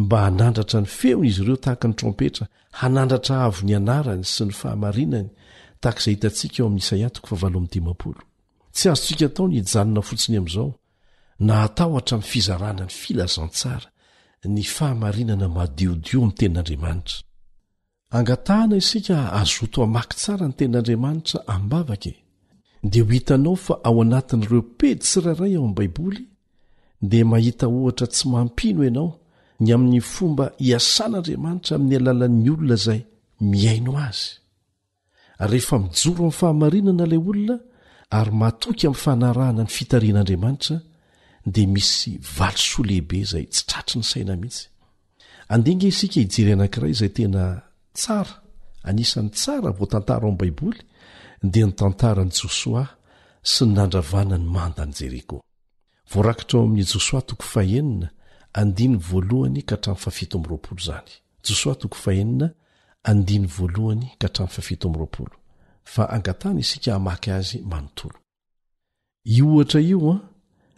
mba hanandratra ny feony izy ireo tahaka ny trompetra hanandratra avo ny anarany sy ny fahamarinany tahaka izay hitantsika eo amin'ny Isaia 40 tsy azontsika atao ny hijanona fotsiny amin'izao na atao hatramin'ny fizarana ny filazantsara ny fahamarinana madiodio amin'ny tenin'Andriamanitra angatahana isika azoto amaky tsara ny tenin'Andriamanitra ambavaka dia ho hitanao fa ao anatin'ireo pejy tsirairay ao amin'ny baiboly dia mahita ohatra tsy mampino ianao ny amin'ny fomba hiasan'Andriamanitra amin'ny alalan'ny olona izay miaino azy rehefa mijoro amin'ny fahamarinana ilay olona ary matoky amin'ny fanarahana ny fitarian'Andriamanitra dia misy valosoa lehibe izay tsy tratry ny saina mihitsy andinga isika hijery anankiray izay tena tsara anisan'ny tsara voatantara ao amin'ny baiboly dia ny tantarany Josoa sy ny nandravana ny mandany Jeriko. Voarakitra ao amin'ny Josoa 4:1-7 zany. Josoa 4:1-7 fa angatana isika hamaky azy manontolo. Io ohatra io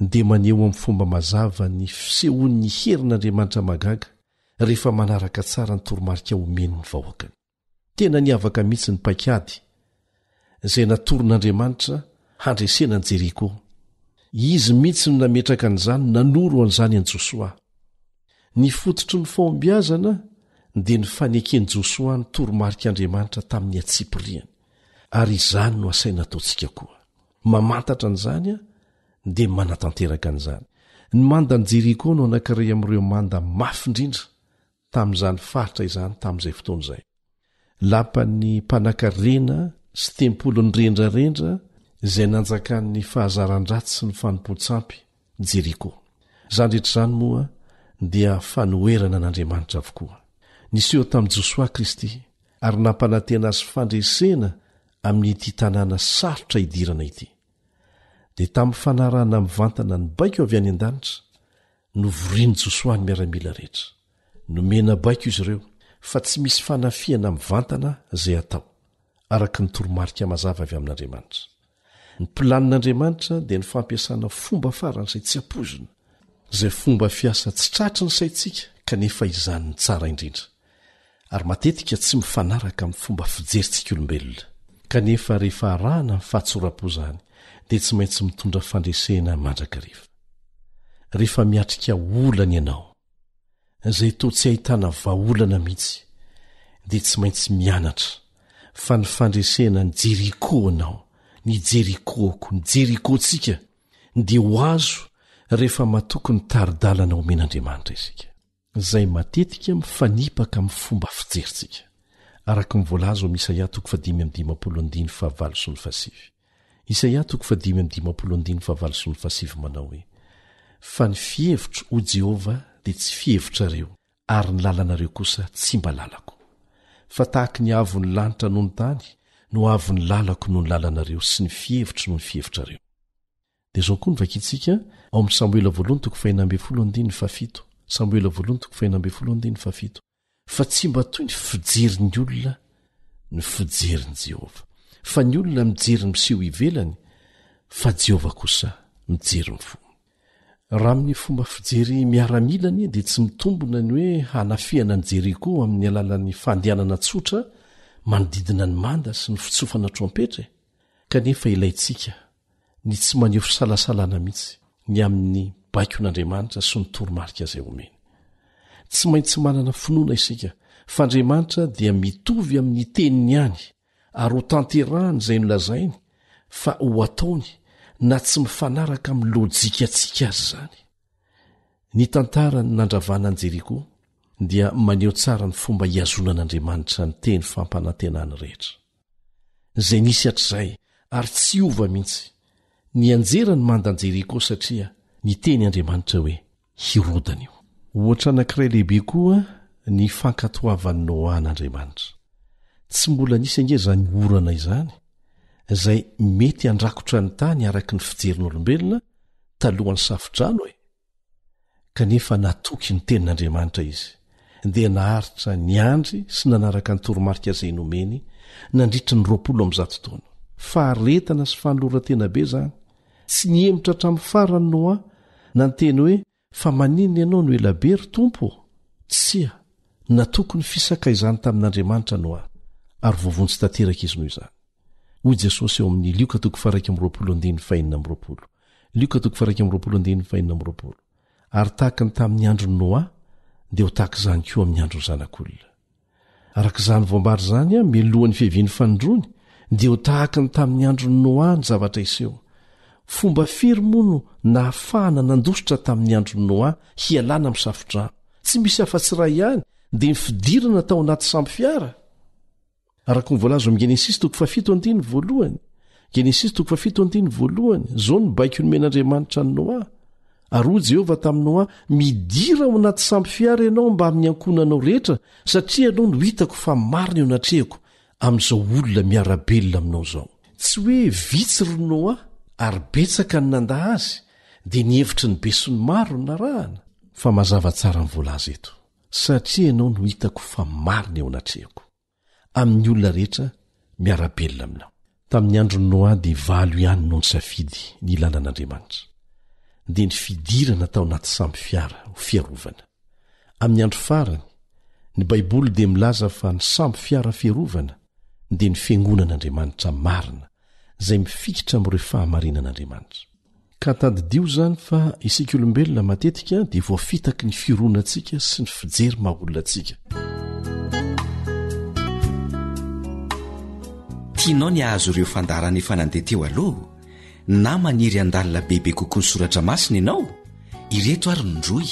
dia maneho amin'ny fomba mazava ny fisehoan'ny herin'Andriamanitra magaga rehefa manaraka tsara ny toromarika omeny ny vahoakany. Tena niavaka mihitsy ny paikady izay natoron'Andriamanitra handresena ny Jeriko. Izy mihitsy no nametraka an'izany nanoro an'izany an Josoa. Ny fototry ny fahombiazana dia ny fanekeny Josoa ny toromarik'Andriamanitra tamin'ny atsipiriany, ary izany no asaina ataontsika koa. Mamantatra an'izany dia manatanteraka an'izany. Ny mandan'i Jeriko no anankiray amin'ireo manda mafy indrindra tamin'izany faritra izany tamin'izay fotoana izay. Lapan'ny mpanan-karena sy tempolony rendrarendra izay nanjakan'ny fahazaran-dratsy sy ny fanompo-tsampy Jeriko. Izany rehetra izany moa dia fanoerana n'Andriamanitra avokoa. Niseho tamin'i Josoa Kristy ary nampanantena azy fandresena amin'ity tanàna sarotra idirana ity. Dia tamin'ny fanarahana mivantana ny baiko avy any an-danitra no voriany Josoa ny miaramila rehetra. Nomena baiko izy ireo fa tsy misy fanafiana mivantana izay atao araka ny toromarika mazava avy amin'Andriamanitra. Ny planin'Andriamanitra dia ny fampiasana fomba faran'izay tsy ampozina, izay fomba fiasa tsy tratry ny saintsika kanefa izany ny tsara indrindra, ary matetika tsy mifanaraka amin'ny fomba fijerintsika olombelona. Kanefa rehefa arahana ny fahatsoram-po izany dia tsy maintsy mitondra fandresena mandrakariva. Rehefa miatrika olana ianao izay toa tsy ahitana vahaolana mihitsy dia tsy maintsy mianatra fa ny fandresena ny Jeriko anao, ny Jerikoko, ny Jerikotsika dia ho azo rehefa matoky ny taridalana omen'Andriamanitra isika, izay matetika mifanipaka amin'ny fomba fijerintsika. Araka ny voalaza ao Isaia 5:7. Isaia 5:7 manao hoe: fa ny fihevitro o Jehova dia tsy fihevitrareo, ary ny lalanareo kosa tsy mba lalako. Fa tahaka ny avon'ny lanitra noho ny tany no avon'ny lalako noho ny lalanareo sy ny fihevitro noho ny fihevitrareo. Dia izao koa ny vakitsika ao amin'ny Samuela 2:7. Fa tsy mba toy ny fijerin'ny olona ny fijerin'i Jehova, fa ny olona mijery ny miseho ivelany, fa Jehova kosa mijery ny fo. Raha amin'ny fomba fijery miaramilany dia tsy mitombona ny hoe hanafiana ny Jeriko amin'ny alalan'ny fandehanana tsotra manodidina ny manda sy ny fitsofana trompetra, kanefa ilayntsika ny tsy maneho fisalasalana mihitsy ny amin'ny baikon'Andriamanitra sy ny toromarika izay omeny. Tsy maintsy manana finoana isika fa Andriamanitra dia mitovy amin'ny teniny ihany, ary ho tanterahany izay nolazainy fa ho ataony na tsy mifanaraka amin'ny lôjika antsika azy izany. Ny tantara ny nandravana ny Jeriko dia maneho tsara ny fomba hiazonan'Andriamanitra ny teny fampanantenany rehetra izay nisy hatr'izay ary tsy ova mihitsy. Ny anjera ny mandan'i Jeriko satria ny teny Andriamanitra hoe hirodana io. Ohatra anankiray lehibe koa ny fankatoavan'ny Noa an'Andriamanitra. Tsy mbola nisy ange izany orana izany izay mety handrakotra ny tany araka ny fijerin'olombelona talohan'ny safodrano kanefa natoky ny tenin'Andriamanitra izy, dia naharitra ny andry sy nanaraka ny toromarika izay nomeny nandritra ny 20 taona. Faharetana sy fanoloran-tena be izany. Tsy nihemotra hatramin'ny farany Noa nanteny hoe: fa maninona ianao no elabery tompo? Tsia, natoky ny fisaka izany tamin'Andriamanitra Noa, ary vovontsy tanteraka izy noho izany. Hoy Jesosy eo amin'ny Lioka 1:20. Ary tahaka ny tamin'ny androny Noa dia ho tahaka izany koa amin'ny androny zanak'olona. Arak'izany voambary izany mialohan'ny fiavian'ny fanondrony dia ho tahaka ny tamin'ny androny Noa ny zavatra iseho. Fomba firy moa no nahafahana nandositra tamin'ny androny Noa hialana amin'ny safodrano. Tsy misy afa-tsy ray ihany dia ny fidirana tao anaty samby fiara. Araka ny voalaza amin'ny Genesis 7:1. Genesis 7:1 zao ny baiko nomen'Andriamanitra ny Noa. Ary hoy Jehova tamin'ny Noa: midira ao anaty samby fiara ianao mba amin'ny ankonanao rehetra, satria ianao no hitako fa marina eo anatrehako amin'izao olona miarabelona aminao zao. Tsy hoe vitsy ronoa ary betsaka ny nanda azy dia nihevitry ny besony maro ny narahana. Fa mazava tsara ny voalaza eto, satria ianao no hitako fa marina eo anatrehako amin'ny olona rehetra miarabelona aminao. Tamin'ny andro ny Noa dia 8 ihany no nisafidy ny lalan'Andriamanitra, dia ny fidirana tao anaty samby fiara ho fiarovana. Amin'ny andro farany, ny Baiboly dia milaza fa ny samby fiara fiarovana dia ny fiangonan'Andriamanitra marina izay mifikitra amin'ireo fahamarinan'Andriamanitra. Ka tadidio zany fa isika olombelona matetika dia voafitaky ny fironantsika sy ny fijery maha-olonantsika. Tianao ny ahazo ireo fandarana efa nandeha teo aloha na maniry andalina bebe kokoa ny soratra masina ianao? Ireto ary nindroy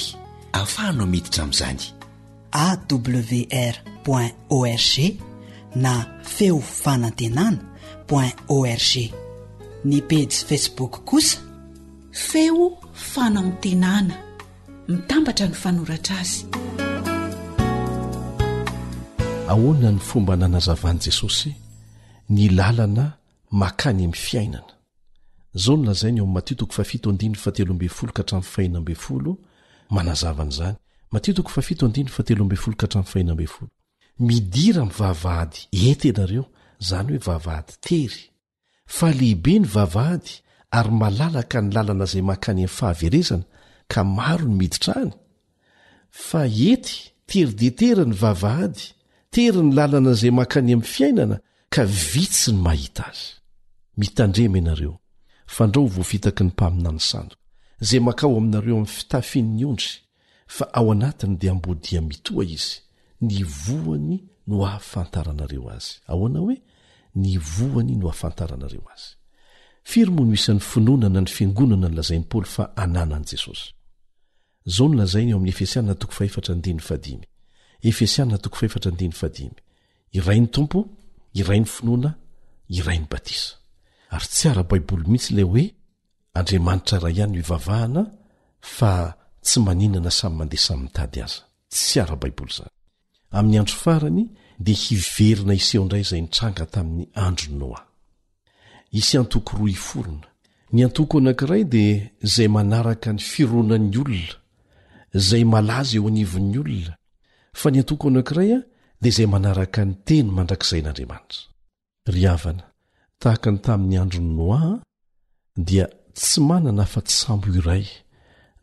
ahafahanao miditra amin'izany. awr.org na feofanantenana.org. Ny page Facebook kosa feo fanantenana, mitambatra ny fanoratra azy. Ahoana ny fomba nanazavany Jesosy ny lalana makany amin'ny fiainana? Zao no lazainy ao Matteo 7:17-20 manazava an'izany. Matteo 7:17-20 midira mivavahady ety ianareo, zany hoe vavahady tery, fa lehibe ny vavahady ary malalaka ny lalana izay makany amin'ny fahaverezana ka maro ny miditra any. Fa ety tery dia tery ny vavahady, tery ny lalana izay makany amin'ny fiainana ka vitsy ny mahita azy. Mitandrema ianareo, fandrao voafitaky ny mpaminany sandoka izay makao aminareo amin'ny fitafian'ny ondry, fa ao anatiny dia ambodia mitoa izy. Ny voany no ahafantaranareo azy. Ahoana hoe ny voany no ahafantaranareo azy? Firy moa no isan'ny finoanana ny fiangonana ny lazain'i Paoly fa ananan'i Jesosy? Zao no lazainy ao amin'ny Efesiana 4:5. Efesiana 4:5. Iray ny tompo, iray ny finoana, iray ny batisa. Ary tsy ara-Baiboly mihitsy ilay hoe Andriamanitra iray ihany no ivavahana fa tsy maninana samy mandeha samy mitady aza. Tsy ara-Baiboly zany. Amin'ny andro farany dia hiverina iseho indray izay nitranga tamin'ny andro Noa. Isy antoko 2 iforona. Ny antoko anankiray dia izay manaraka ny fironan'ny olona, izay malaza eo anivon'ny olona. Fa ny antoko anankiray dia izay manaraka ny teny mandrakizay n'Andriamanitra. Ry havana, tahaka ny tamin'ny andro Noa dia tsy manana afa-tsy sambo iray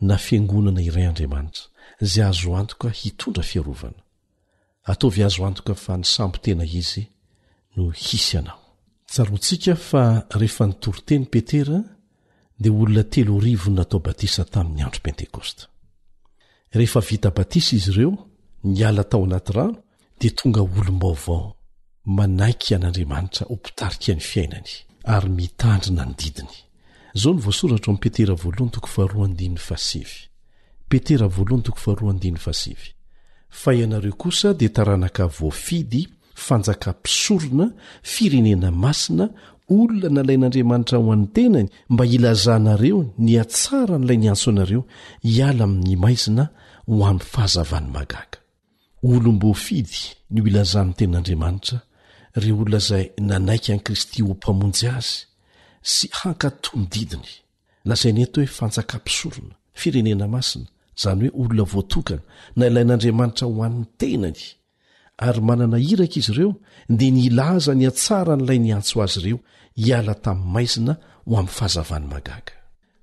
na fiangonana iray Andriamanitra izay azo antoka hitondra fiarovana. Ataovy azo antoka fa ny sambo tena izy no hisy anao. Tsarontsika fa rehefa nitory teny Petera dia olona 3,000 natao batisa tamin'ny andro Pentekosta. Rehefa vita batisa izy ireo niala tao anaty rano dia tonga olom-baovao manaiky an'Andriamanitra ho mpitarika ny fiainany ary mitandrina ny didiny. Zao no voasoratra amin'ny Petera 1:2-7. Petera 1:2-7. Fa ianareo kosa dia taranaka voafidy, fanjaka-pisorona, firenena masina, olona nalain'Andriamanitra ho an'ny tenany mba ilazanareo ny atsara n'ilay ny antso anareo hiala amin'ny maizina ho amin'ny fahazavany magaga. Olom-boafidy ny ilazan'ny ten'Andriamanitra, ry olona izay nanaiky an'i Kristy ho mpamonjy azy sy hankatony didiny. Lazainy eto hoe fanjaka-pisorona, firenena masina, zany hoe olona voatokana nalain'Andriamanitra ho an'ny tenany, ary manana iraka izy ireo dia nilaza ny atsara n'ilay ny antso azy ireo hiala tamin'ny maizina ho amin'ny fahazavany magaga.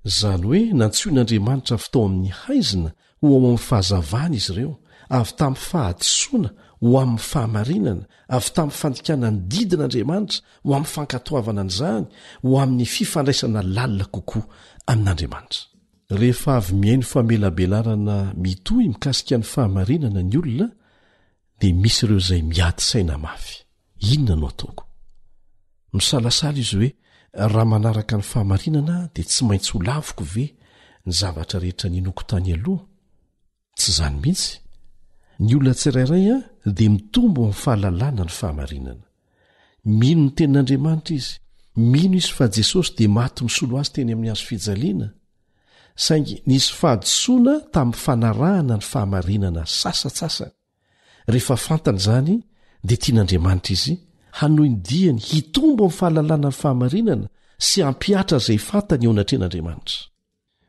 Zany hoe nantsoin'Andriamanitra avy tao amin'ny haizina ho ao amin'ny fahazavany izy ireo, avy tamin'ny fahadisoana ho amin'ny fahamarinana, avy tamin'ny fandikana ny didin'Andriamanitra ho amin'ny fankatoavana an'izany, ho amin'ny fifandraisana lalina kokoa amin'Andriamanitra. Rehefa avy mihaino famelabelarana mitohy mikasika ny fahamarinana ny olona, dia misy ireo izay miady saina mafy. Inona no ataoko? Misalasala izy hoe, raha manaraka ny fahamarinana dia tsy maintsy ho lavoko ve ny zavatra rehetra ninoko tany aloha? Tsy zany mihitsy. Ny olona tsirairay dia mitombo amin'ny fahalalana ny fahamarinana. Mino ny tenin'Andriamanitra izy, mino izy fa Jesosy dia maty misolo azy teny amin'ny hazo fijaliana. Saingy nisy fahadisoana tamin'ny fanarahana ny fahamarinana sasatsasany. Rehefa fantany izany dia tian'Andriamanitra izy hanoindiany hitombo amin'ny fahalalana ny fahamarinana sy hampiatra izay fantany eo anatren'andriamanitra.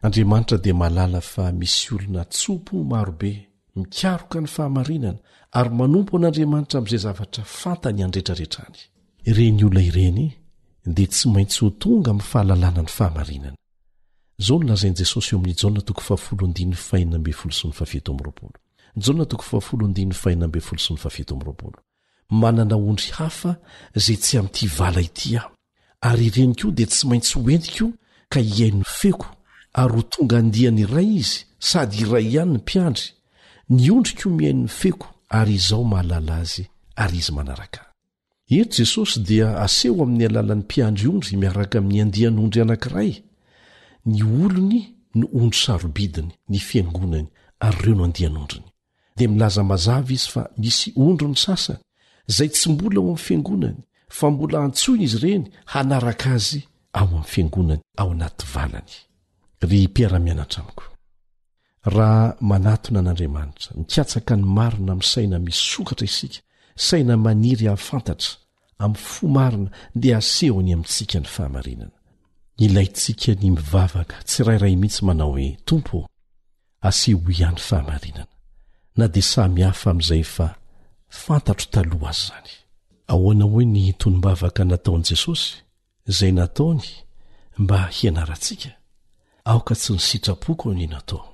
Andriamanitra dia malala fa misy olona tsopo marobe mikaroka ny fahamarinana ary manompo an'andriamanitra amin'izay zavatra fantany andretrarehetrany. Ireny olona ireny dia tsy maintsy ho tonga amin'ny fahalalana ny fahamarinana. Izao no lazain'i Jesosy eo amin'ny Jaona 4:5-7. Manana ondry hafa izay tsy amin'ity vala ity aho, ary ireny koa dia tsy maintsy hoentiko ka hiaino feko, ary ho tonga andiany iray izy sady iray ihany ny mpiandry. Ny ondriko miaino ny feko, ary izao mahalala azy ary izy manaraka. Eto Jesosy dia aseho amin'ny alalan'ny mpiandry ondry miaraka amin'ny andiany ondry anankiray. Ny olony no ondry sarobidiny, ny fiangonany, ary ireo no andian'ondriny. Dia milaza mazava izy fa misy ondro ny sasany izay tsy mbola ao amin'ny fiangonany, fa mbola antsoiny izy ireny hanaraka azy ao amin'ny fiangonany ao anaty valany. Ry mpiara-mianatra amiko, raha manatona an'Andriamanitra mikatsaka ny marina amin'ny saina misy sokatra isika, saina maniry hahafantatra amin'ny fo marina dia asehony amintsika ny fahamarinana. Ilayntsika ny mivavaka tsirairay mihitsy manao hoe Tompo, aseho ihany fahamarinana, na dia samy hafa amin'izay fa fantatro taloha azy zany. Ahoana hoe ny tonombavaka nataon'i Jesosy izay nataony mba hianarantsika? Aoka tsy ny sitrapoko ny natao,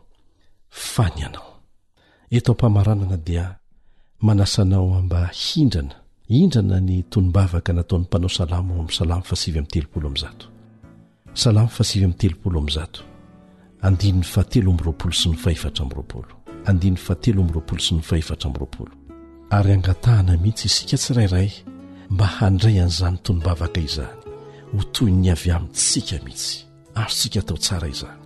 fa ny anao. Eto am-pamaranana dia manasanao mba hindrana ny tonombavaka nataon'ny mpanao salamo amin'ny Salamo 8:30. Salamo 8:30. Andininy 7:20 sy ny 4:20. Andininy 7:20 sy ny 4:20. Ary angatahana mihitsy isika tsirairay mba handray an'izany tonombavaka izany ho toy ny avy amintsika mihitsy. Azotsika atao tsara izany.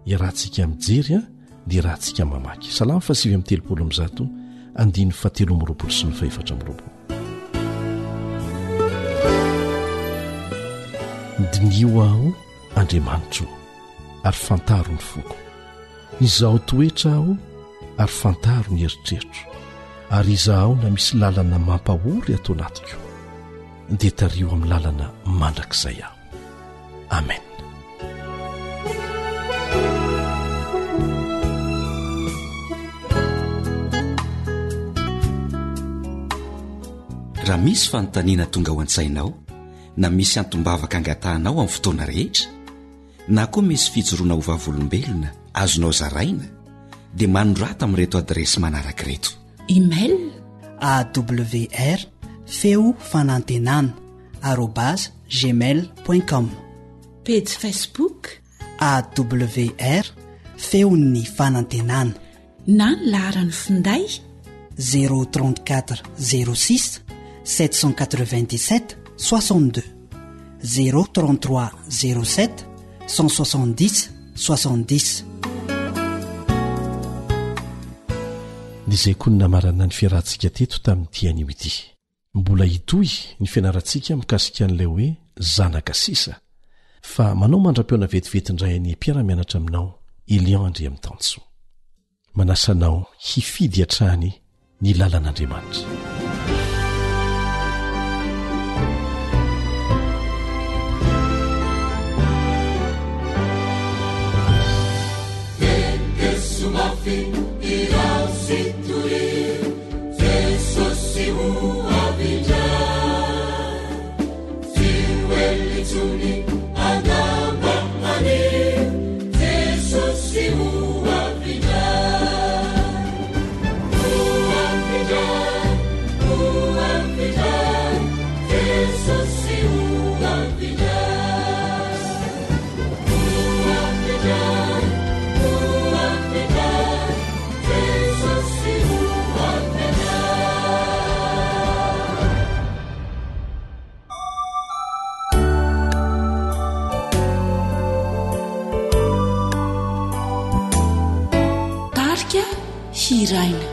Irahantsika mijery dia irahantsika mamaky. Salamo 8:30. Andininy 7:20 sy ny 4:20. Dinio aho Andriamanitro ary fantaro ny foko. Izaho toetra aho ary fantaro ny eritreritro. Ary izaho na misy lalana mampahory ato anatiko, dia tario amin'ny lalana mandrakizay aho. Amen. Raha misy fanontaniana tonga ao an-tsainao, na misy antombavaka angatahanao amin'ny fotoana rehetra, na koa misy fijoroana ho vavolombelona azonao zaraina, dia manorata amin'ireto adresy manaraka ireto: email awr feo fanantenana @gmail.com, page Facebook awr feony fanantenana, na ny laharany finday 034 06 797 62 033 07 170 70. Izay koa ny namarana ny fiarahantsika teto tamin'ity anio ity. Mbola hitohy ny fianarantsika mikasika an'ilay hoe zanaka sisa, fa manao mandra-peona vetivetindray ny mpiara-mianatra aminao Elion Andry amin'ny Tanso. Manasanao hifidy hatrany ny lalan'Andriamanitra. Hiraina.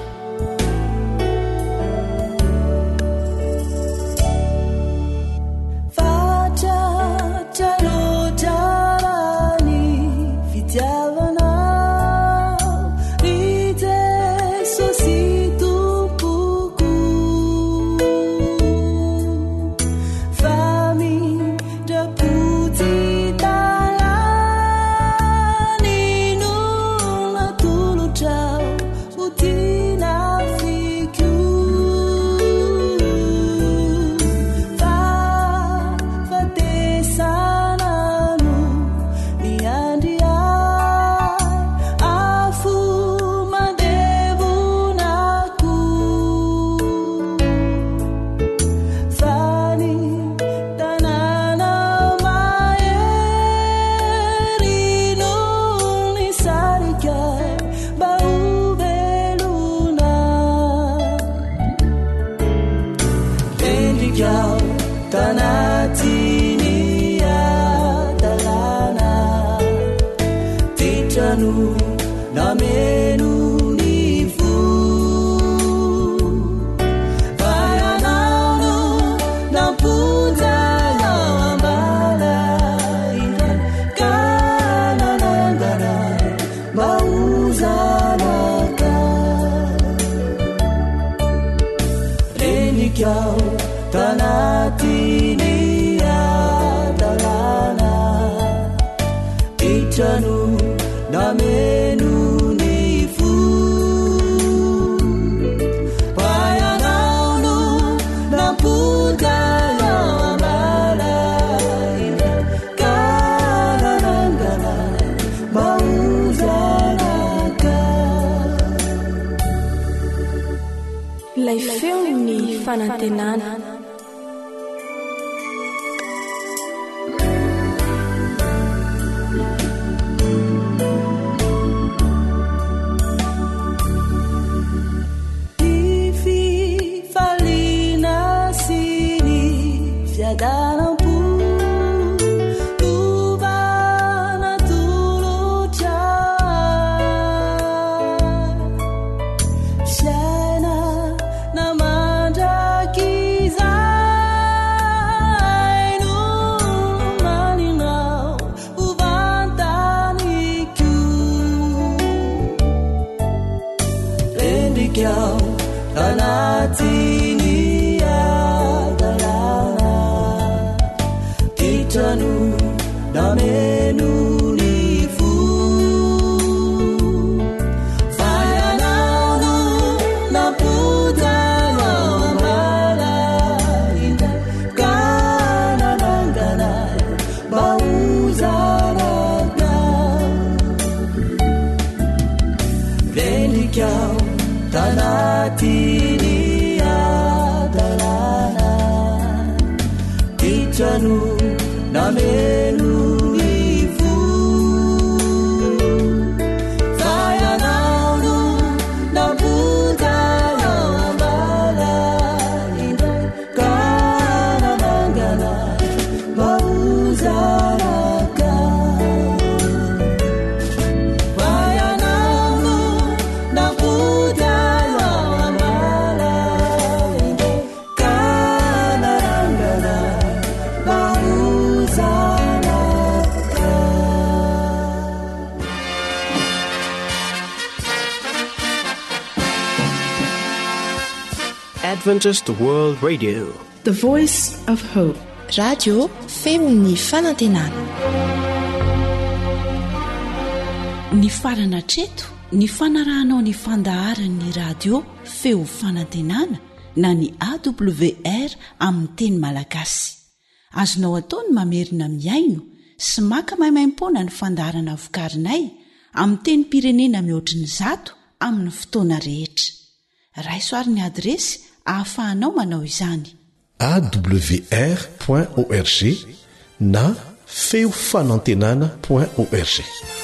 ilay feony fanantenana. Adventist World Radio, the voice of hope. Radio feony fanantenana. Ny farana treto ny fanarahanao ny fandaharan'ny radio feo fanantenana na ny AWR amin'ny teny malagasy. Azonao ataony mamerina miaino sy maka maimaimpona ny fandaharana vokarinay amin'ny teny pirenena mihoatriny 100 amin'ny fotoana rehetra. Raisoaryn'ny adresy ahafahanao manao izany: awr.org na feofanantenana.org.